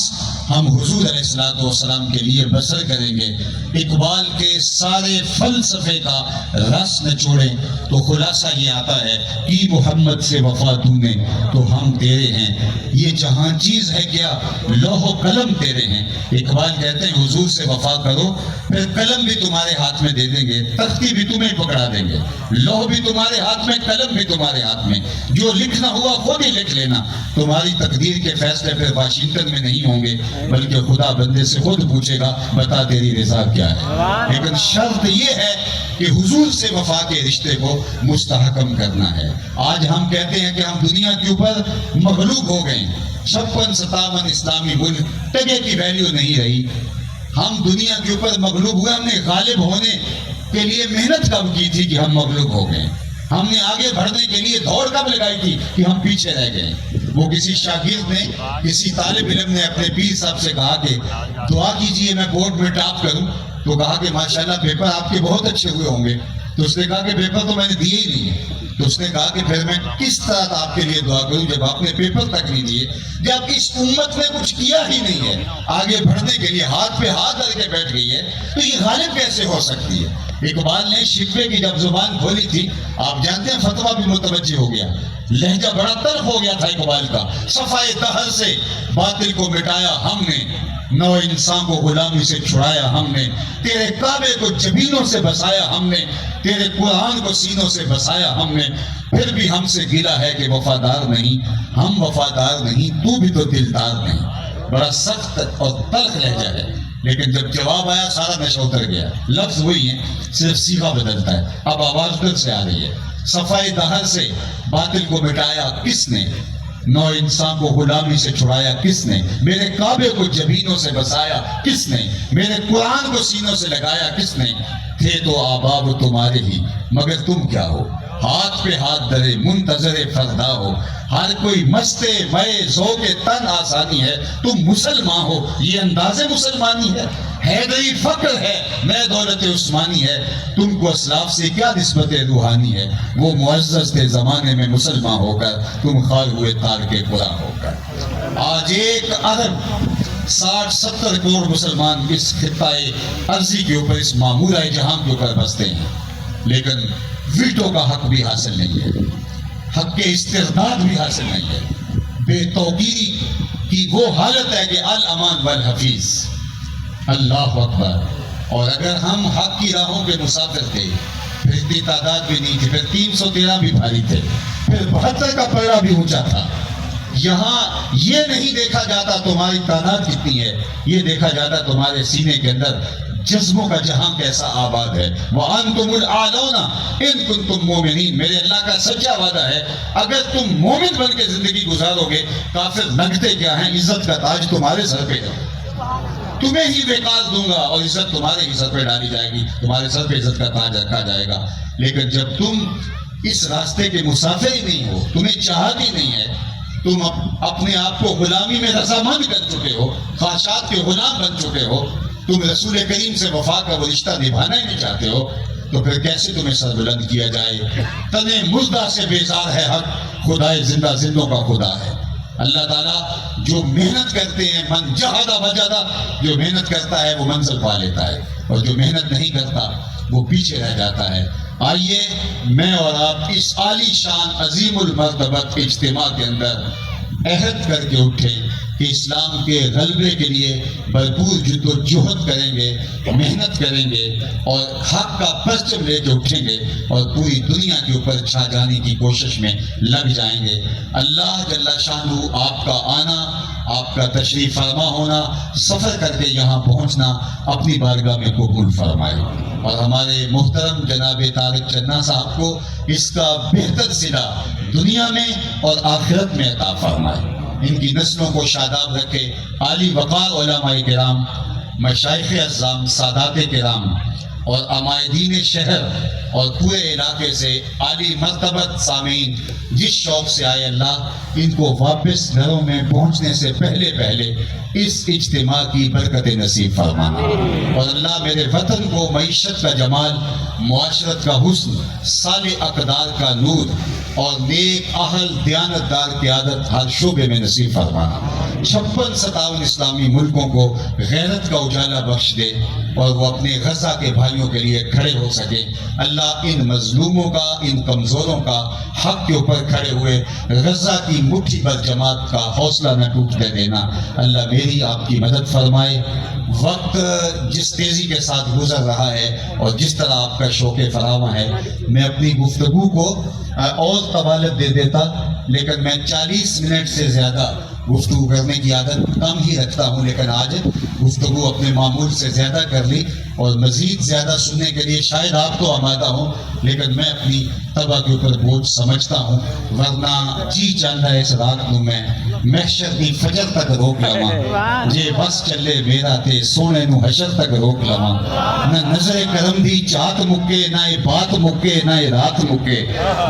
ہم حضور علیہ الصلوۃ والسلام کے لیے بسر کریں گے۔ اقبال کے سارے فلسفے کا رس نچوڑیں تو خلاصہ یہ آتا ہے کہ محمد سے وفا تو نے تو ہم تیرے ہیں، یہ جہاں چیز ہے کیا لوح و قلم تیرے ہیں۔ اقبال کہتے ہیں حضور سے وفا کرو پھر قلم بھی تمہارے ہاتھ میں دے دیں گے، تختی بھی تمہیں پکڑا دیں گے، لوح بھی تمہارے ہاتھ میں، قلم بھی تمہارے ہاتھ میں، جو لکھنا ہوا خود ہی لکھ لینا۔ تمہاری تقدیر کے فیصلے پھر واشنگٹن میں نہیں ہوں گے، بلکہ خدا بندے سے خود پوچھے گا بتا تیری رضا کیا ہے۔ لیکن شرط یہ ہے کہ حضور سے وفا کے رشتے کو مستحکم کرنا ہے۔ آج ہم کہتے ہیں کہ ہم دنیا کے اوپر مغلوب ہو گئے، 56-57 اسلامی ملک، ٹگے کی ویلیو نہیں رہی۔ ہم دنیا کے اوپر مغلوب ہوئے، ہم نے غالب ہونے کے لیے محنت کب کی تھی کہ ہم مغلوب ہو گئے؟ ہم نے آگے بڑھنے کے لیے دوڑ کب لگائی تھی کہ ہم پیچھے رہ گئے؟ وہ کسی شاگرد نے، کسی طالب علم نے اپنے پیر صاحب سے کہا کہ دعا کیجئے میں بورڈ میں ٹاپ کروں، تو کہا کہ ماشاءاللہ پیپر آپ کے بہت اچھے ہوئے ہوں گے۔ تو اس نے کہا کہ پیپر تو میں نے دیے ہی نہیں ہے۔ تو اس نے کہا کہ پھر میں کس طرح آپ کے لیے دعا کروں جب آپ نے پیپر تک نہیں دیے، جب اس امت نے کچھ کیا ہی نہیں ہے، آگے بڑھنے کے لیے ہاتھ پہ ہاتھ دھر کے بیٹھ گئی ہے، تو یہ غالب کیسے ہو سکتی ہے؟ اقبال نے شکوے کی جب زبان کھولی تھی، آپ جانتے ہیں فتویٰ بھی متوجہ ہو گیا، لہجہ بڑا تلخ ہو گیا تھا اقبال کا۔ صفائے دہر سے باطل کو مٹایا ہم نے، نو انسان کو غلامی سے چھڑایا ہم نے، تیرے کعبے کو جبینوں سے بسایا ہم نے، تیرے قرآن کو سینوں سے بسایا ہم نے، پھر بھی ہم سے گلا ہے کہ وفادار نہیں، ہم وفادار نہیں، تو بھی تو دلدار نہیں۔ بڑا سخت اور تلخ لہجہ ہے، لیکن جب جواب آیا سارا نشہ اتر گیا۔ لفظ وہی ہیں، صرف صیغہ بدلتا ہے، اب آواز ادھر سے آ رہی ہے۔ صفائے دہر سے باطل کو مٹایا کس نے، نو انسان کو غلامی سے چھڑایا کس نے، میرے کعبے کو جبینوں سے بسایا کس نے، میرے قرآن کو سینوں سے لگایا کس نے، تھے تو آباب تمہارے ہی مگر تم کیا ہو، ہاتھ پہ ہاتھ دھرے منتظر فردا ہو، ہر کوئی مستے مئے ذوق تن آسانی ہے، تم مسلمان ہو یہ انداز مسلمانی ہے، حیدری فقر ہے میں دولت عثمانی ہے، تم کو اسلاف سے کیا نسبت روحانی ہے، وہ معزز تھے زمانے میں مسلمان ہو کر، تم خار ہوئے تار کے قرآن ہو کر۔ آج 1 ارب 60-70 کروڑ مسلمان اس خطۂ ارضی کے اوپر، اس معمورہ جہاں کے اوپر بستے ہیں، لیکن ویٹو کا حق بھی حاصل نہیں ہے، حق کے استرداد بھی حاصل نہیں ہے۔ بے توقیری کی وہ حالت ہے کہ الامان والحفیظ، اللہ اکبر۔ اور اگر ہم حق کی راہوں کے مسافر تھے، پھر اتنی تعداد بھی نہیں تھی، پھر 313 بھی بھاری تھے، پھر 72 کا پلڑا بھی اونچا تھا۔ یہاں یہ نہیں دیکھا جاتا تمہاری تعداد کتنی ہے، یہ دیکھا جاتا تمہارے سینے کے اندر جذبوں کا جہاں کیسا آباد ہے. وَأَنْتُمُ الْأَعْلَوْنَ إِن كُنتُم مُؤْمِنِينَ. میرے اللہ کا سچا وعدہ ہے اگر تم مومن بن کے زندگی گزارو گے کافر لگتے کیا ہیں, عزت کا تاج تمہارے سر پہ ہے, تمہیں ہی وقار دوں گا اور عزت تمہارے ہی سر پہ ڈالی جائے گی, تمہارے سر پہ عزت کا تاج رکھا جائے گا. لیکن جب تم اس راستے کے مسافر ہی نہیں ہو, تمہیں چاہت ہی نہیں ہے, تم اپنے آپ کو غلامی میں رضامند کر چکے ہو, خواہشات کے غلام بن چکے ہو, تم رسول کریم سے وفا کا وہ رشتہ نبھانا ہی نہیں چاہتے ہو, تو پھر کیسے تمہیں سر بلند کیا جائے؟ تنے مردہ سے بیزار ہے حق, خدائے زندہ زندوں کا خدا ہے. اللہ تعالیٰ جو محنت کرتے ہیں, من جہد وجدہ, جو محنت کرتا ہے وہ منزل پا لیتا ہے, اور جو محنت نہیں کرتا وہ پیچھے رہ جاتا ہے. آئیے میں اور آپ اس عالی شان عظیم المرتبت اجتماع کے اندر عہد کر کے اٹھیں کہ اسلام کے غلبے کے لیے بھرپور جد و جہد کریں گے, محنت کریں گے, اور حق کا پرچم لے کے اٹھیں گے اور پوری دنیا کے اوپر چھا جانے کی کوشش میں لگ جائیں گے. اللہ جل شانہ آپ کا آنا, آپ کا تشریف فرما ہونا, سفر کر کے یہاں پہنچنا اپنی بارگاہ میں قبول فرمائے, اور ہمارے محترم جناب طارق چنہ صاحب کو اس کا بہتر صلہ دنیا میں اور آخرت میں عطا فرمائے. ان کی نسلوں کو شاداب رکھے. عالی وقار علماء کرام, مشائخ اعظام, سادات کرام اور عمائدین شہر اور پورے علاقے سے عالی مرتبت سامعین جس شوق سے آئے, اللہ ان کو واپس گھروں میں پہنچنے سے پہلے پہلے اس اجتماع کی برکت نصیب فرمانا. اور اللہ میرے وطن کو معیشت کا جمال, معاشرت کا حسن, صالح اقدار کا نور اور نیک اہل دیانتدار قیادت ہر شعبے میں نصیب فرمانا. 56-57 اسلامی ملکوں کو غیرت کا اجالا بخش دے اور وہ اپنے غزہ کے بھائیوں کے لیے کھڑے ہو سکے. اللہ ان مظلوموں کا, ان کمزوروں کا, حق کے اوپر کھڑے ہوئے غزہ کی مٹھی پر جماعت کا حوصلہ نہ ٹوٹنے دینا. اللہ میری آپ کی مدد فرمائے. وقت جس تیزی کے ساتھ گزر رہا ہے اور جس طرح آپ کا شوق فراواں ہے, میں اپنی گفتگو کو اور طوالت دے دیتا, لیکن میں 40 منٹ سے زیادہ گفتگو کرنے کی عادت کم ہی رکھتا ہوں, لیکن آج گفتگو اپنے معمول سے زیادہ کر لی, اور مزید زیادہ سننے کے لیے شاید آپ تو آمادہ ہوں, لیکن میں اپنی طبع کے اوپر بوجھ سمجھتا ہوں, ورنہ جی چاہتا ہے اس رات کو میں محشر کی فجر تک روک لواں, جے بس چلے میرا تے سونے نو حشر تک روک لواں. نہ نظر کرم دی چاہت مکے, نہ یہ بات مکے, نہ یہ رات مکے,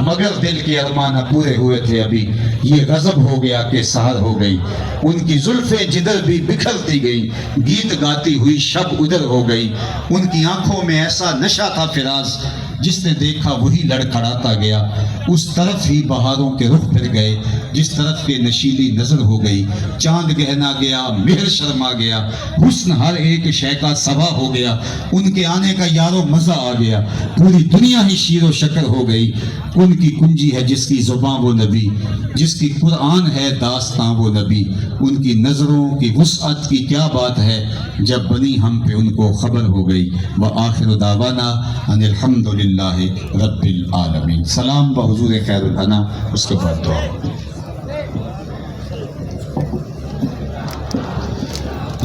مگر دل کے ارمان نہ پورے ہوئے تھے ابھی, یہ غضب ہو گیا کہ سحر ہو گئی. ان کی زلفیں جدھر بھی بکھرتی گئی, گیت گاتی ہوئی شب ادھر ہو گئی. ان کی آنکھوں میں ایسا نشہ تھا فراز, جس نے دیکھا وہی لڑکھڑاتا گیا. اس طرف ہی بہاروں کے رخ پھر گئے جس طرف کے نشیلی نظر ہو گئی. چاند گہنا گیا, مہر شرما گیا, حسن ہر ایک شے کا سبا ہو گیا. ان کے آنے کا یارو مزہ آ گیا, پوری دنیا ہی شیر و شکر ہو گئی. ان کی کنجی ہے جس کی زباں وہ نبی, جس کی قرآن ہے داستاں وہ نبی. ان کی نظروں کی وسعت کی کیا بات ہے, جب بنی ہم پہ ان کو خبر ہو گئی. وآخر دعوانا ان الحمدللہ رب العالمین. سلام بحضور خیر الانام, اس کے بعد دعا.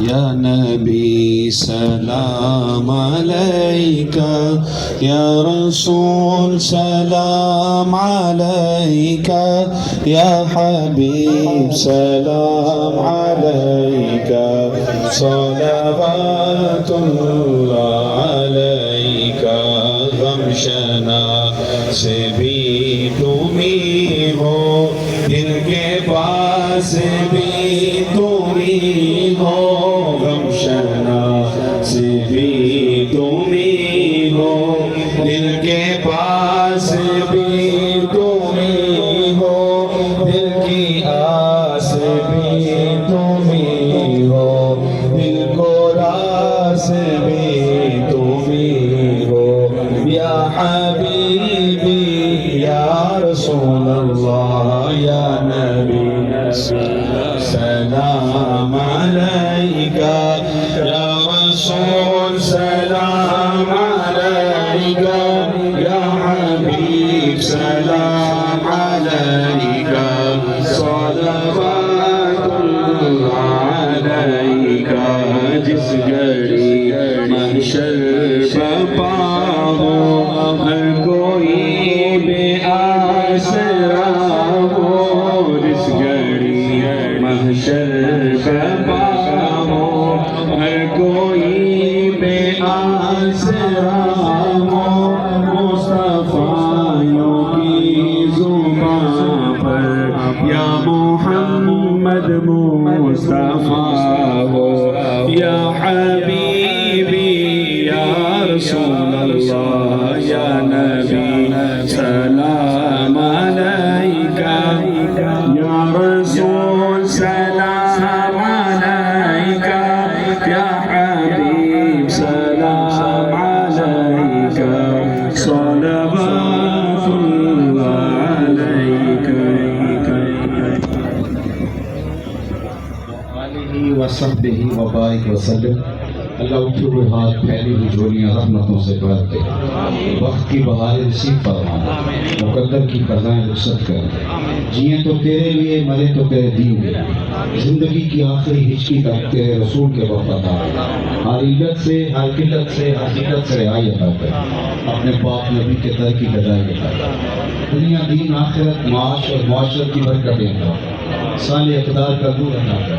یا نبی سلام علیکہ, یا رسول سلام علیکہ, یا حبیب سلام علیکہ, صلوات اللہ علیکہ. غم شنا سے بھی تمہیں ہو, دل کے پاس بھی تمہیں ہو, غم شنا سے بھی تمہیں ہو, دل کے پاس بھی تمہیں ہو, دل کی آس بھی تمہیں ہو, دل کو راس بھی تمہیں ہو. یا حبیبی یا رسول اللہ, یا نبی سلام علیکہ, یا رسول سلام علیکہ, یا حبیب سلام علیکہ, صلوات اللہ علیکہ. جس گھڑی محشر محشر برپا ہو، ہر کوئی بے آسرا ہو، مصطفیوں کی زبان پر یا محمد مصطفیٰ ہو، یا حبیبی یا رسول اللہ یا نبی سلام علیکہ، یا رسول سلام علیکہ، یا حبیب سلام علیکہ، صلوات اللہ علیکہ آلہ وصحبہ وبارک وسلم۔ اللہ اٹھے ہوئے ہاتھ پھیلی ہوئی جھولیاں رحمتوں سے بھر دے، وقت کی بہاریں نصیب فرما، مقدر کی خزائیں رخصت کر دے، جیئیں تو تیرے لیے مرے تو تیرے دین لیے، زندگی کی آخری ہچکی تک تیرے رسول کے وفادار، ہر علت سے ہر قلت سے ہر حقیقت سے رہائی عطا کر، اپنے پاک نبی کے در کی گدائی عطا کر، دنیا دین آخرت معاش اور معاشرت کی برکتیں عطا کر، صالح اقدار کا نور عطا کر،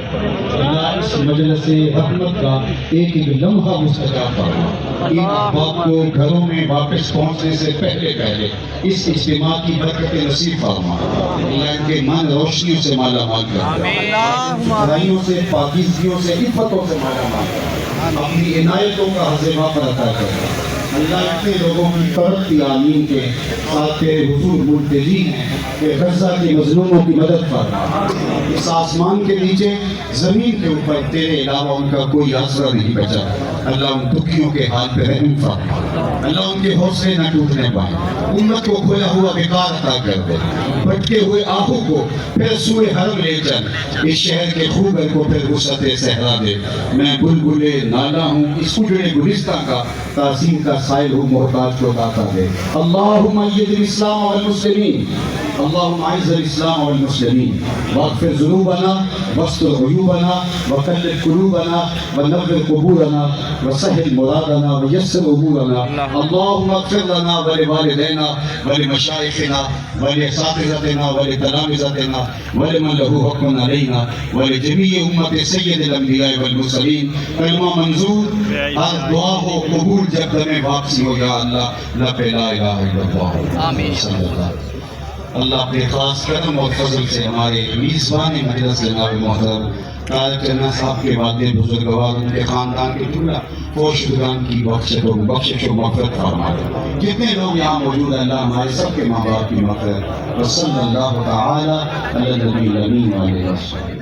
اللہ اس مجلس رحمت کا ایک ایک لمحہ مستجاب فرما، ان احباب کو گھروں میں واپس پہنچنے سے پہلے اس اجتماع کی برکت نصیب فرما، اللہ ان کے من روشنیوں سے مالا مال کر دے، برائیوں سے پاکیزگیوں سے عفتوں سے مالا مال کر دے، اپنی عنایتوں کا حضیمہ پر عطا کر دے۔ اللہ اتنے لوگوں کی ترقی آمین کے ساتھ تیرے حضور ملتجی ہیں کہ غزہ کے مظلوموں کی مدد فرما، اس آسمان کے نیچے زمین کے اوپر تیرے علاوہ ان کا کوئی آسرا نہیں بچا، اللہ ان دکھیوں کے حال پہ رحم فرما، اللہ ان کے حوصلے نہ ٹوٹنے پائیں، امت کو کھویا ہوا وقار عطا کر دے، بھٹکے ہوئے آہو کو پھر سوئے حرم لے چل، اس شہر کے خوبر کو پھر وسعت صحرا دے، میں بلبلے نالا ہوں اس اجڑے گلستان کا، تعظیم کا سائل ہوں محتاج کو داتا دے۔ اللہم اید الاسلام والمسلمین، اللہم اعز الاسلام والمسلمین، واغفر ذنوبنا واستر عیوبنا وقلب قلوبنا ونور قبورنا وسهل مرادنا ويسر امورنا، اللہم اغفر لنا ولوالدینا ولمشائخنا ولاساتذتنا ولتلامذتنا ولمن له حق علینا ولجمیع امت سید الانبیاء والمرسلین، کلمہ منظور، ہر دعا ہو قبول جب دم واپسی ہو، یا اللہ لا الہ الا اللہ آمین صلی اللہ۔ اللہ اپنے خاص کرم اور فضل سے ہمارے میزبان مجلس جناب محترم طارق چنا صاحب کے والد بزرگوار، ان کے خاندان کے جملہ پوشیدگان کی بخشش و مغفرت فرما دے۔ جتنے لوگ یہاں موجود ہیں اللہ ہمارے سب کے ماں باپ کی مغفرت، وصلی اللہ تعالی علی النبی الامین علیہ السلام۔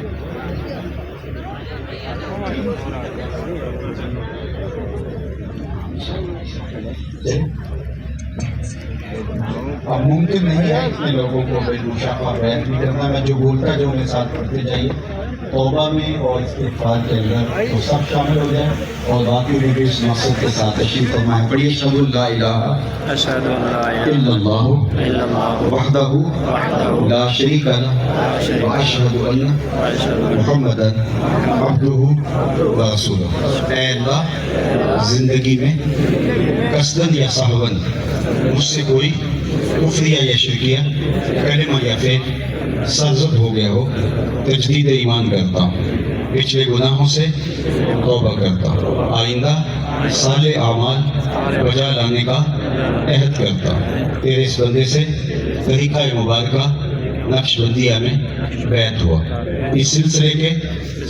اب ممکن نہیں ہے اتنے لوگوں کو بے دوشا پر بیان بھی کرنا، میں جو بولتا جو میرے ساتھ پڑھتے جائیے، توبہ میں اور استغفار کے اندر تو سب شامل ہو جائیں، اور باقی بھی اس مقصد کے ساتھ تشریف فرمائیں۔ پڑھیے اشہد ان لا الہ الا اللہ وحدہ لا شریک لہ واشہد ان محمدا عبدہ ورسولہ۔ اے اللہ، زندگی میں قصداً یا سہواً مجھ سے کوئی کفریہ یا شرکیہ کلمہ یا فعل سرزد ہو گیا ہو، تجدید ایمان کرتا ہوں، پچھلے گناہوں سے توبہ کرتا ہوں، آئندہ صالح اعمال بجا لانے کا عہد کرتا ہوں۔ تیرے اس بندے سے طریقہ مبارکہ نقش بندیہ میں بیعت ہوا، اس سلسلے کے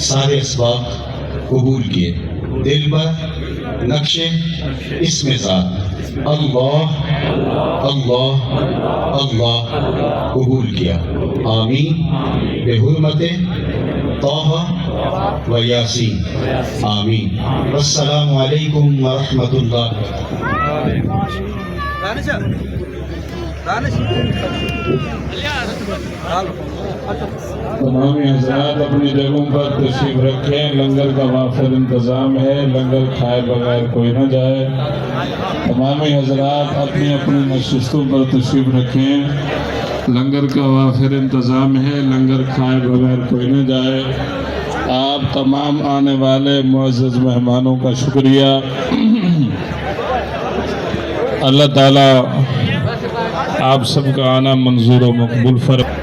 سارے اسباب قبول کیے، دل پر نقش اسم ذات اللہ اللہ اللہ قبول کیا، آمین بے حرمت طہ و یاسین، آمین۔ والسلام علیکم ورحمۃ اللہ۔ تمام حضرات اپنی جگہوں پر تشریف رکھیں، لنگر کا وافر انتظام ہے، لنگر کھائے بغیر کوئی نہ جائے۔ تمام حضرات اپنی اپنی نشستوں پر تشریف رکھیں، لنگر کا وافر انتظام ہے، لنگر کھائے بغیر کوئی نہ جائے۔ آپ تمام آنے والے معزز مہمانوں کا شکریہ۔ اللہ تعالیٰ آپ سب کا آنا منظور و مقبول فرمائے۔